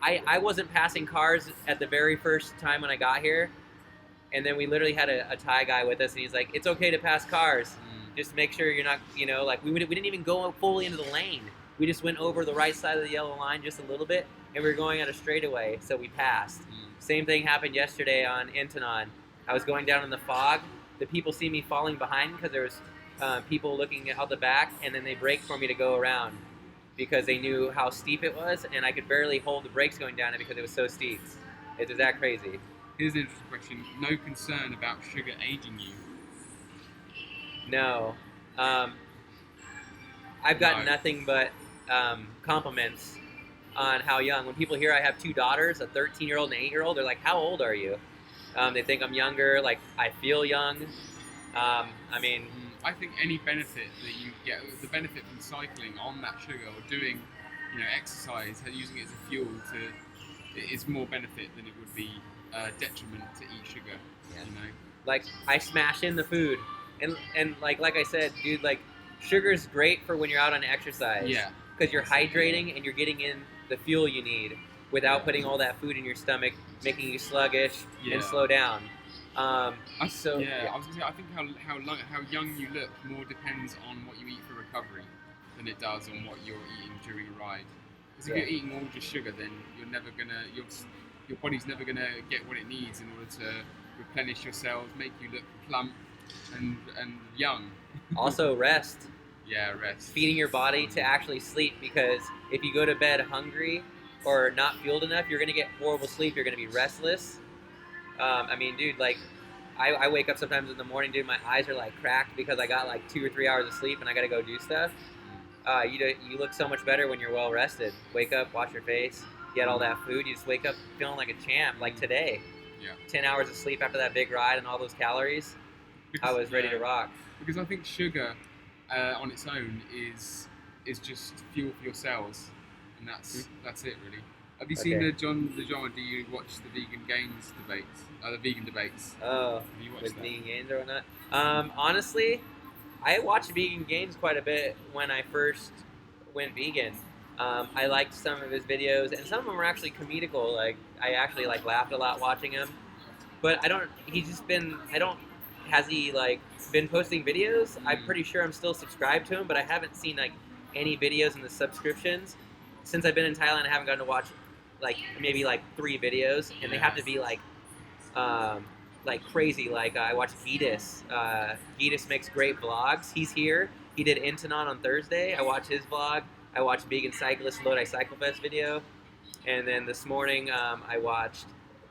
I wasn't passing cars at the very first time when I got here, and then we literally had a Thai guy with us, and he's like, "It's okay to pass cars. Just make sure you're not, you know, like we didn't even go fully into the lane. We just went over the right side of the yellow line just a little bit, and we were going at a straightaway, so we passed." Same thing happened yesterday on Intanon. I was going down in the fog. The people see me falling behind because there was people looking out the back, and then they braked for me to go around because they knew how steep it was, and I could barely hold the brakes going down it because it was so steep. It was that crazy. Here's an interesting question. No concern about sugar aging you? No. I've gotten No. nothing but compliments on how young. When people hear I have 2 daughters, a 13-year-old and an 8-year-old, they're like, "How old are you?" They think I'm younger, like I feel young. I mean, I think any benefit that you get, the benefit from cycling on that sugar or doing, exercise, using it as a fuel is more benefit than it would be detriment to eat sugar. Yeah. You know. Like I smash in the food, and like I said, dude, like sugar's great for when you're out on exercise. Yeah. Because you're hydrating and you're getting in the fuel you need without Yeah. putting all that food in your stomach, making you sluggish Yeah. and slow down. I was gonna say, I think how young you look more depends on what you eat for recovery than it does on what you're eating during a ride. Because if Yeah. you're eating all just sugar, then your body's never gonna get what it needs in order to replenish your cells, make you look plump and young. Also, rest. Yeah, rest. Feeding your body to actually sleep, because if you go to bed hungry or not fueled enough, you're gonna get horrible sleep. You're gonna be restless. I mean, dude, like I wake up sometimes in the morning, dude. My eyes are like cracked because I got like 2 or 3 hours of sleep and I gotta go do stuff. You look so much better when you're well rested. Wake up, wash your face, get all that food. You just wake up feeling like a champ. Like today, Yeah. 10 hours of sleep after that big ride and all those calories. I was ready to rock. Because I think sugar on its own is just fuel for your cells, and that's it really. Have you seen Okay. the John? Do you watch the vegan gains debates? The vegan debates. Oh, Have you watched with that? vegan gains or whatnot. Honestly, I watched vegan gains quite a bit when I first went vegan. I liked some of his videos, and some of them were actually comedical. Like I actually like laughed a lot watching him. But I don't. He's just been. I don't. Has he like been posting videos? I'm pretty sure I'm still subscribed to him, but I haven't seen like any videos in the subscriptions since I've been in Thailand. I haven't gotten to watch like maybe like 3 videos, and they have to be like crazy. Like I watch Geetus. Geetus makes great vlogs. He's here. He did Intanon on Thursday. I watched his vlog. I watched Vegan Cyclist Lodi Cycle Fest video, and then this morning I watched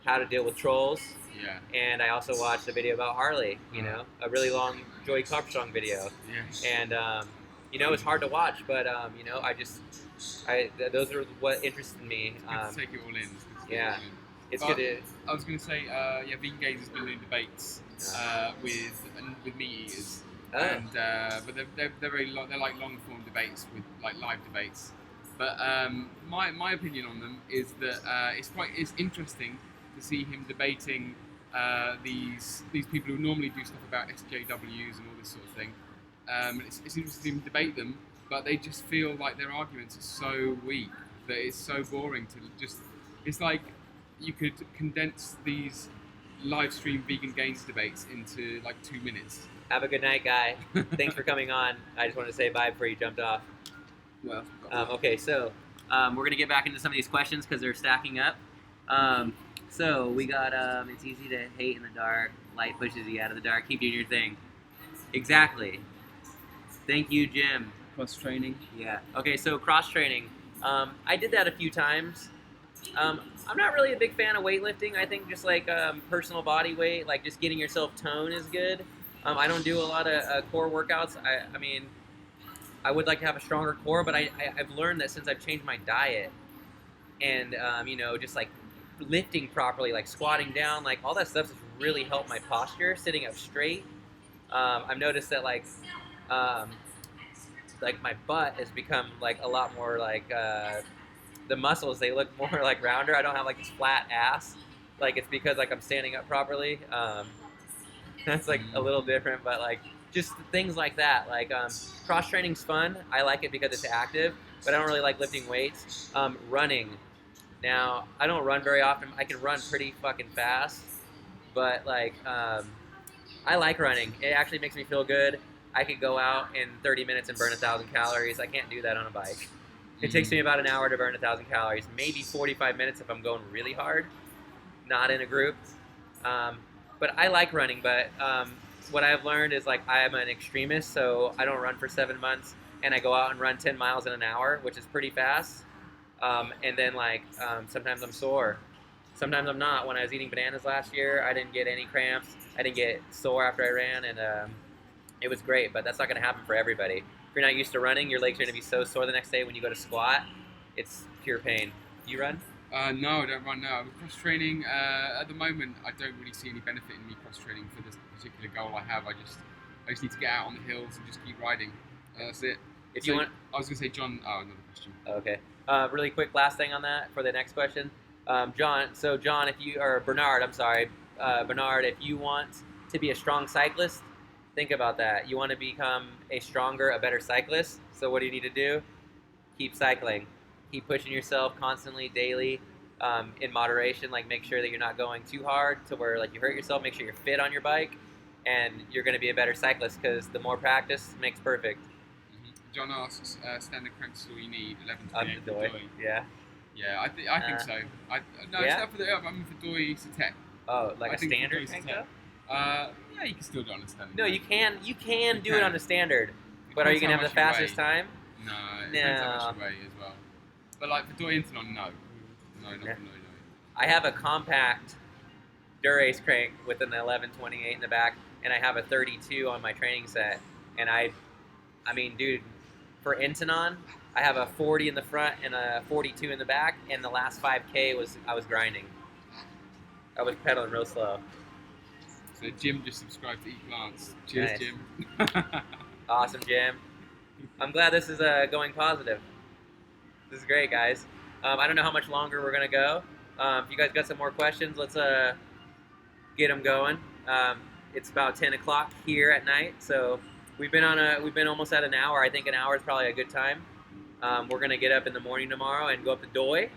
How to Deal with Trolls. Yeah. And I also watched a video about Harley, a really long Joey Armstrong video. Yeah. And, it's hard to watch, but, those are what interested me. It's good to take it all in. Yeah. It's But good to... I was going to say, Vegan Gains has been doing debates with meat eaters, and but they're very long, they're like long form debates with like live debates. But my opinion on them is that it's interesting to see him debating these people who normally do stuff about SJWs and all this sort of thing. It's interesting to debate them, but they just feel like their arguments are so weak that it's so boring to just. It's like you could condense these live stream vegan gains debates into like 2 minutes. Have a good night, guy. Thanks for coming on. I just wanted to say bye before you jumped off. Well, Okay, so we're going to get back into some of these questions because they're stacking up. So we got, it's easy to hate in the dark. Light pushes you out of the dark. Keep doing your thing. Exactly. Thank you, Jim. Cross training. Yeah. Okay, so cross training. I did that a few times. I'm not really a big fan of weightlifting. I think just like personal body weight, like just getting yourself tone is good. I don't do a lot of core workouts. I mean, I would like to have a stronger core, but I've learned that since I've changed my diet and, just like lifting properly, like squatting down, like all that stuff has really helped my posture, sitting up straight. I've noticed that like my butt has become like a lot more like the muscles, they look more like rounder. I don't have like this flat ass. Like it's because like I'm standing up properly. That's like a little different, but like just things like that. Like cross training's fun. I like it because it's active, but I don't really like lifting weights. Running. Now I don't run very often. I can run pretty fucking fast, but like I like running. It actually makes me feel good. I could go out in 30 minutes and burn 1,000 calories. I can't do that on a bike. It takes me about an hour to burn 1,000 calories, maybe 45 minutes if I'm going really hard, not in a group. But I like running, but what I've learned is like I am an extremist, so I don't run for 7 months, and I go out and run 10 miles in an hour, which is pretty fast. And then like sometimes I'm sore. Sometimes I'm not. When I was eating bananas last year, I didn't get any cramps. I didn't get sore after I ran, and it was great, but that's not going to happen for everybody. If you're not used to running, your legs are going to be so sore the next day when you go to squat. It's pure pain. Do you run? No, I don't run now. Cross training, at the moment, I don't really see any benefit in me cross training for this particular goal I have. I just need to get out on the hills and just keep riding. That's it. If So, you want, I was gonna say, John. Oh, another question. okay. Really quick, last thing on that for the next question, John. So John, if you or Bernard, I'm sorry, Bernard, if you want to be a strong cyclist, think about that. You want to become a stronger, a better cyclist. So what do you need to do? Keep cycling. Keep pushing yourself constantly, daily, in moderation. Like make sure that you're not going too hard to where like you hurt yourself. Make sure you're fit on your bike, and you're going to be a better cyclist because the more practice makes perfect. John asks, standard cranks is all you need. 11 to Up 28 the for Doi. Doi. Yeah. Yeah, I think so. No, it's Yeah? not for the. I mean for Doi Satec. Oh, like I a think standard Doi tank Satec. though? Yeah, you can still do it on a standard. No, you can do it can. on a standard. But are you Depends gonna how have the much you fastest weigh. time? No, it depends how No. much you weigh as well. But like for Doi Internon, no. No, not Yeah. for no. I have a compact Durace crank with an 1128 in the back, and I have a 32 on my training set. And I mean, dude, for Intanon, I have a 40 in the front and a 42 in the back. And the last 5K I was grinding. I was pedaling real slow. So Jim just subscribed to Eat Plants. Cheers, Nice. Jim. Awesome, Jim. I'm glad this is going positive. This is great, guys. I don't know how much longer we're gonna go. If you guys got some more questions, let's get them going. It's about 10 o'clock here at night, so we've been almost at an hour. I think an hour is probably a good time. We're gonna get up in the morning tomorrow and go up to Doi,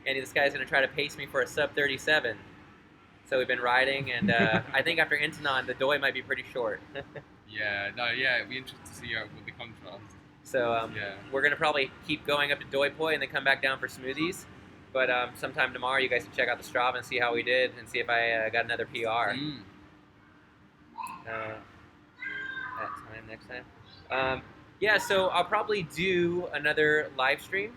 and this guy's gonna try to pace me for a sub 37. So we've been riding, and I think after Intanon, the Doi might be pretty short. Yeah, it'd be interesting to see what the contrast. So Yeah. we're gonna probably keep going up to Doi Poi and then come back down for smoothies. But sometime tomorrow, you guys can check out the Strava and see how we did, and see if I got another PR. That time next time. Yeah, so I'll probably do another live stream.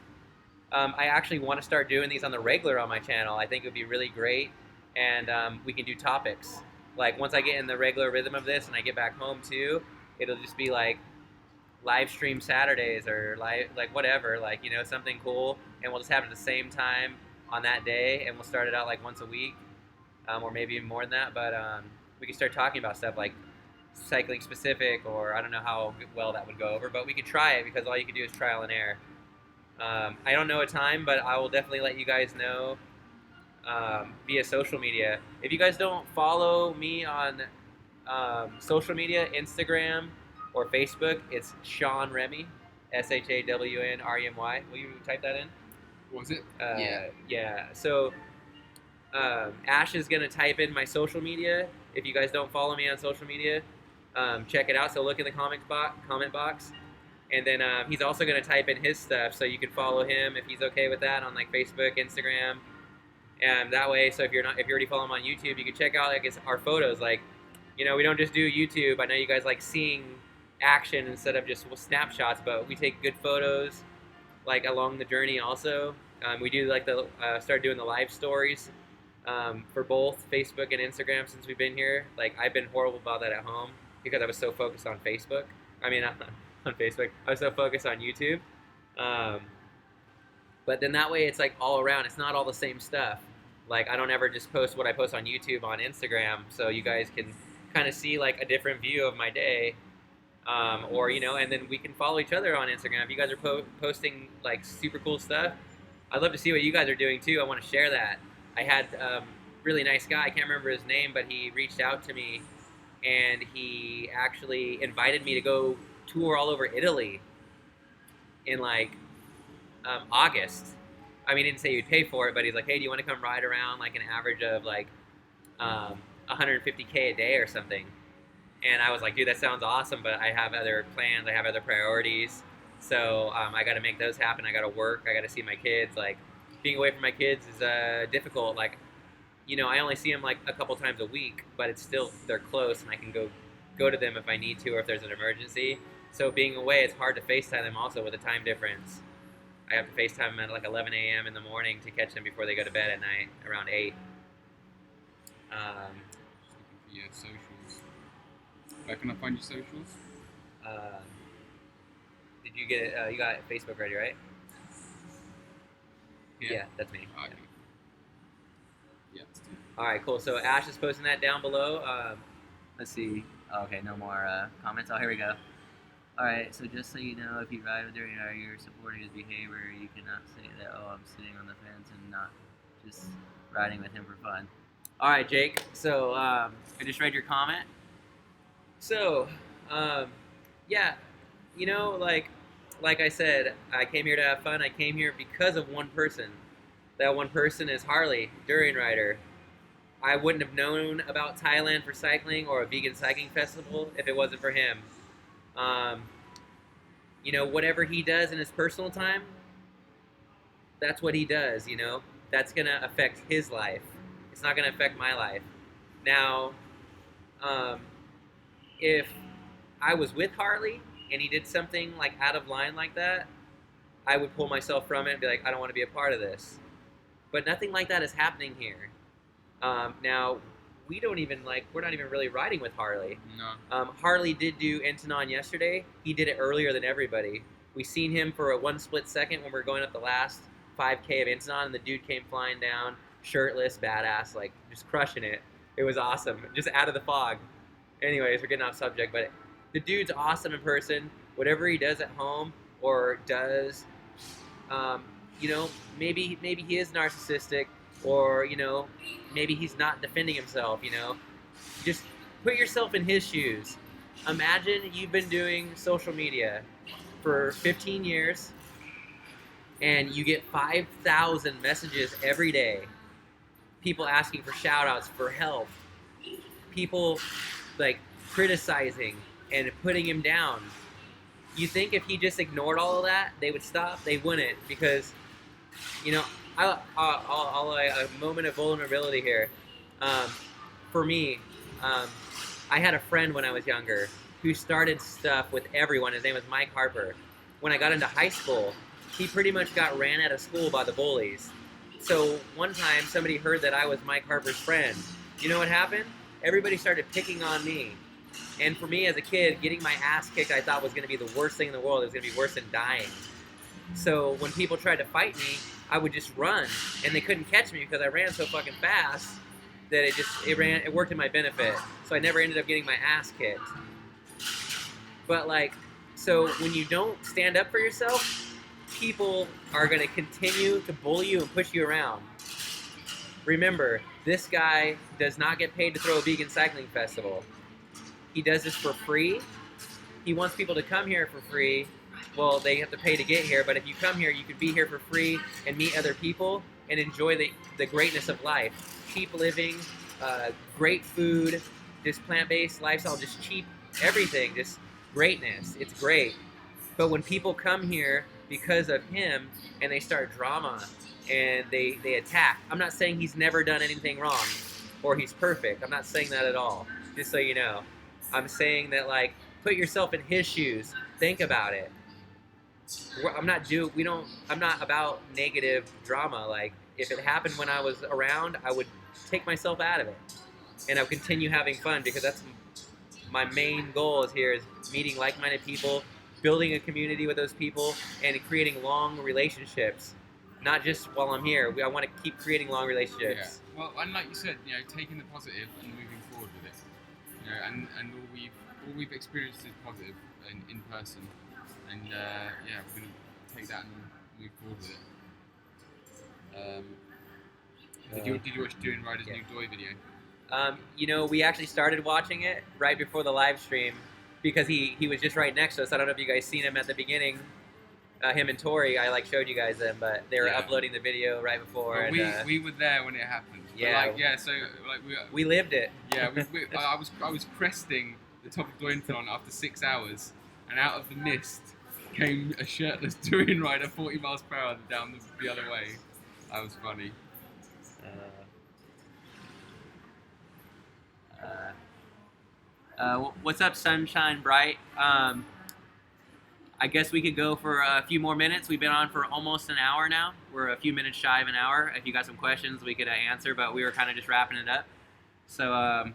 I actually want to start doing these on the regular on my channel. I think it would be really great, and we can do topics. Like once I get in the regular rhythm of this and I get back home too, it'll just be like live stream Saturdays or like whatever, like you know, something cool, and we'll just have it at the same time on that day, and we'll start it out like once a week, or maybe even more than that. But we can start talking about stuff like cycling specific, or I don't know how well that would go over, but we could try it because all you can do is trial and error. I don't know a time, but I will definitely let you guys know via social media. If you guys don't follow me on social media, Instagram or Facebook, it's Sean Remy, SHAWNREMY. Will you type that in? What was it? Yeah. So Ash is gonna type in my social media. If you guys don't follow me on social media, check it out. So look in the comment box, and then he's also gonna type in his stuff, so you can follow him if he's okay with that on like Facebook, Instagram, and that way. So if you already follow him on YouTube, you can check out like our photos. Like, you know, we don't just do YouTube. I know you guys like seeing action instead of just snapshots, but we take good photos like along the journey also. We do like start doing the live stories for both Facebook and Instagram since we've been here. Like I've been horrible about that at home because I was so focused on Facebook. I mean, on Facebook, I was so focused on YouTube. But then that way it's like all around. It's not all the same stuff. Like I don't ever just post what I post on YouTube on Instagram, so you guys can kind of see like a different view of my day. Or, you know, and then we can follow each other on Instagram. If you guys are posting like super cool stuff, I'd love to see what you guys are doing too. I want to share that. I had really nice guy, I can't remember his name, but he reached out to me and he actually invited me to go tour all over Italy in like August. I mean, he didn't say he'd pay for it, but he's like, hey, do you want to come ride around like an average of like 150K a day or something? And I was like, dude, that sounds awesome, but I have other plans, I have other priorities. So I got to make those happen. I got to work. I got to see my kids. Like, being away from my kids is difficult. Like, you know, I only see them like a couple times a week, but it's still, they're close, and I can go to them if I need to or if there's an emergency. So being away, it's hard to FaceTime them also with a time difference. I have to FaceTime them at like 11 a.m. in the morning to catch them before they go to bed at night, around 8. Yeah, socials. Where can I find your socials? Did you get it? You got Facebook ready, right? Yeah, that's me. Okay. Yeah, let's do it. All right, cool. So Ash is posting that down below. Let's see. Okay, no more comments. Oh, here we go. All right, so just so you know, if you ride with Durian Rider, you're supporting his behavior. You cannot say that, oh, I'm sitting on the fence and not just riding with him for fun. All right, Jake. So I just read your comment. So, yeah, you know, like I said, I came here to have fun. I came here because of one person. That one person is Harley, Durian Rider. I wouldn't have known about Thailand for cycling or a vegan cycling festival if it wasn't for him. Um, you know, whatever he does in his personal time, that's what he does, you know? That's going to affect his life. It's not going to affect my life. Now, um, if I was with Harley and he did something like out of line like that, I would pull myself from it and be like, I don't want to be a part of this. But nothing like that is happening here. Now, we're not even really riding with Harley. No. Harley did do Intanon yesterday. He did it earlier than everybody. We seen him for a one split second when we were going up the last 5K of Intanon, and the dude came flying down, shirtless, badass, like just crushing it. It was awesome, just out of the fog. Anyways, we're getting off subject, but the dude's awesome in person. Whatever he does at home or does, you know, maybe he is narcissistic, or you know, maybe he's not defending himself. You know, just put yourself in his shoes. Imagine you've been doing social media for 15 years, and you get 5,000 messages every day. People asking for shout-outs, for help. People like criticizing and putting him down. You think if he just ignored all of that, they would stop? They wouldn't, because, you know, a moment of vulnerability here. For me, I had a friend when I was younger who started stuff with everyone. His name was Mike Harper. When I got into high school, he pretty much got ran out of school by the bullies. So one time, somebody heard that I was Mike Harper's friend. You know what happened? Everybody started picking on me. And for me as a kid, getting my ass kicked I thought was going to be the worst thing in the world. It was going to be worse than dying. So when people tried to fight me, I would just run, and they couldn't catch me because I ran so fucking fast that it worked in my benefit. So I never ended up getting my ass kicked. But like, so when you don't stand up for yourself, people are going to continue to bully you and push you around. Remember, this guy does not get paid to throw a vegan cycling festival. He does this for free. He wants people to come here for free. Well, they have to pay to get here, but if you come here, you can be here for free and meet other people and enjoy the greatness of life. Cheap living, great food, just plant-based lifestyle, just cheap everything, just greatness. It's great. But when people come here because of him and they start drama and they attack, I'm not saying he's never done anything wrong or he's perfect. I'm not saying that at all, just so you know. I'm saying that, like, put yourself in his shoes. Think about it. I'm not about negative drama. Like, if it happened when I was around, I would take myself out of it, and I'll continue having fun, because that's my main goal is here, is meeting like-minded people, building a community with those people, and creating long relationships. Not just while I'm here. I want to keep creating long relationships. Yeah. Well, and like you said, you know, taking the positive and moving forward with it. You know, and all we've experienced is positive in person, and yeah, we're gonna take that and move forward with it. Did you watch Durian Rider's new Doi video? You know, we actually started watching it right before the live stream because he was just right next to us. I don't know if you guys seen him at the beginning. Him and Tori, I showed you guys them, but they were uploading the video right before. Well, and, we were there when it happened. Yeah. But so we lived it. Yeah, I was cresting the top of Dointon after 6 hours, and out of the mist came a shirtless Durian Rider 40 miles per hour down the other way. That was funny. What's up, Sunshine Bright? I guess we could go for a few more minutes. We've been on for almost an hour now. We're a few minutes shy of an hour. If you got some questions, we could answer, but we were kind of just wrapping it up. So,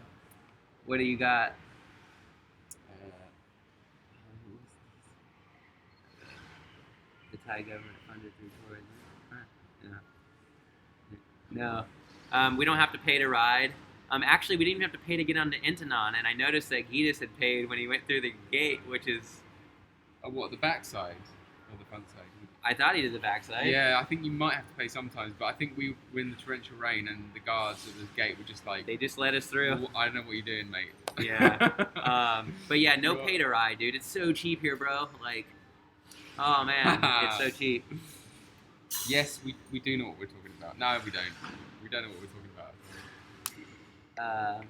what do you got? The Thai government funded through tourism. No. We don't have to pay to ride. Actually, we didn't even have to pay to get onto Intanon, and I noticed that Gitas had paid when he went through the gate, which is... Oh, what, the back side? Or the front side? I thought he did the backside. Yeah, I think you might have to pay sometimes, but I think we were in the torrential rain and the guards at the gate were just like... They just let us through. "Well, I don't know what you're doing, mate." Yeah. But yeah, no pay to ride, dude. It's so cheap here, bro. Like, oh man, it's so cheap. Yes, we do know what we're talking about. No, we don't. We don't know what we're talking about.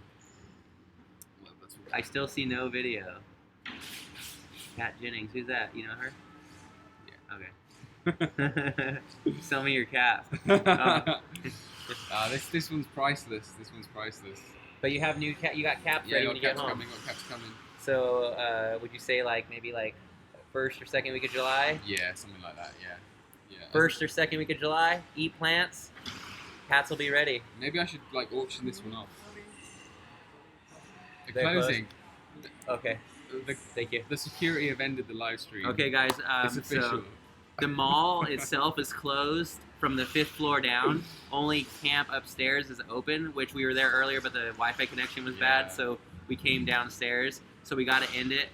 I still see no video. Kat Jennings, who's that? You know her? Yeah. Okay. Sell me your cap. This one's priceless. This one's priceless. But you have new cap. You got caps Yeah, ready got when you get caps home. coming. Got caps coming. So would you say maybe first or second week of July? Yeah, something like that. Yeah. Yeah. First or second week of July. Eat plants. Cats will be ready. Maybe I should auction this one off. The They're closing. Okay. Thank you. The security have ended the live stream. Okay, guys. It's official. So the mall itself is closed from the 5th floor down. Only camp upstairs is open, which we were there earlier, but the Wi-Fi connection was bad, so we came downstairs. So we got to end it.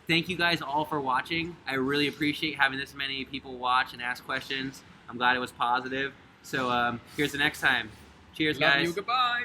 Thank you guys all for watching. I really appreciate having this many people watch and ask questions. I'm glad it was positive. So here's the next time. Cheers, Love guys. you. Goodbye.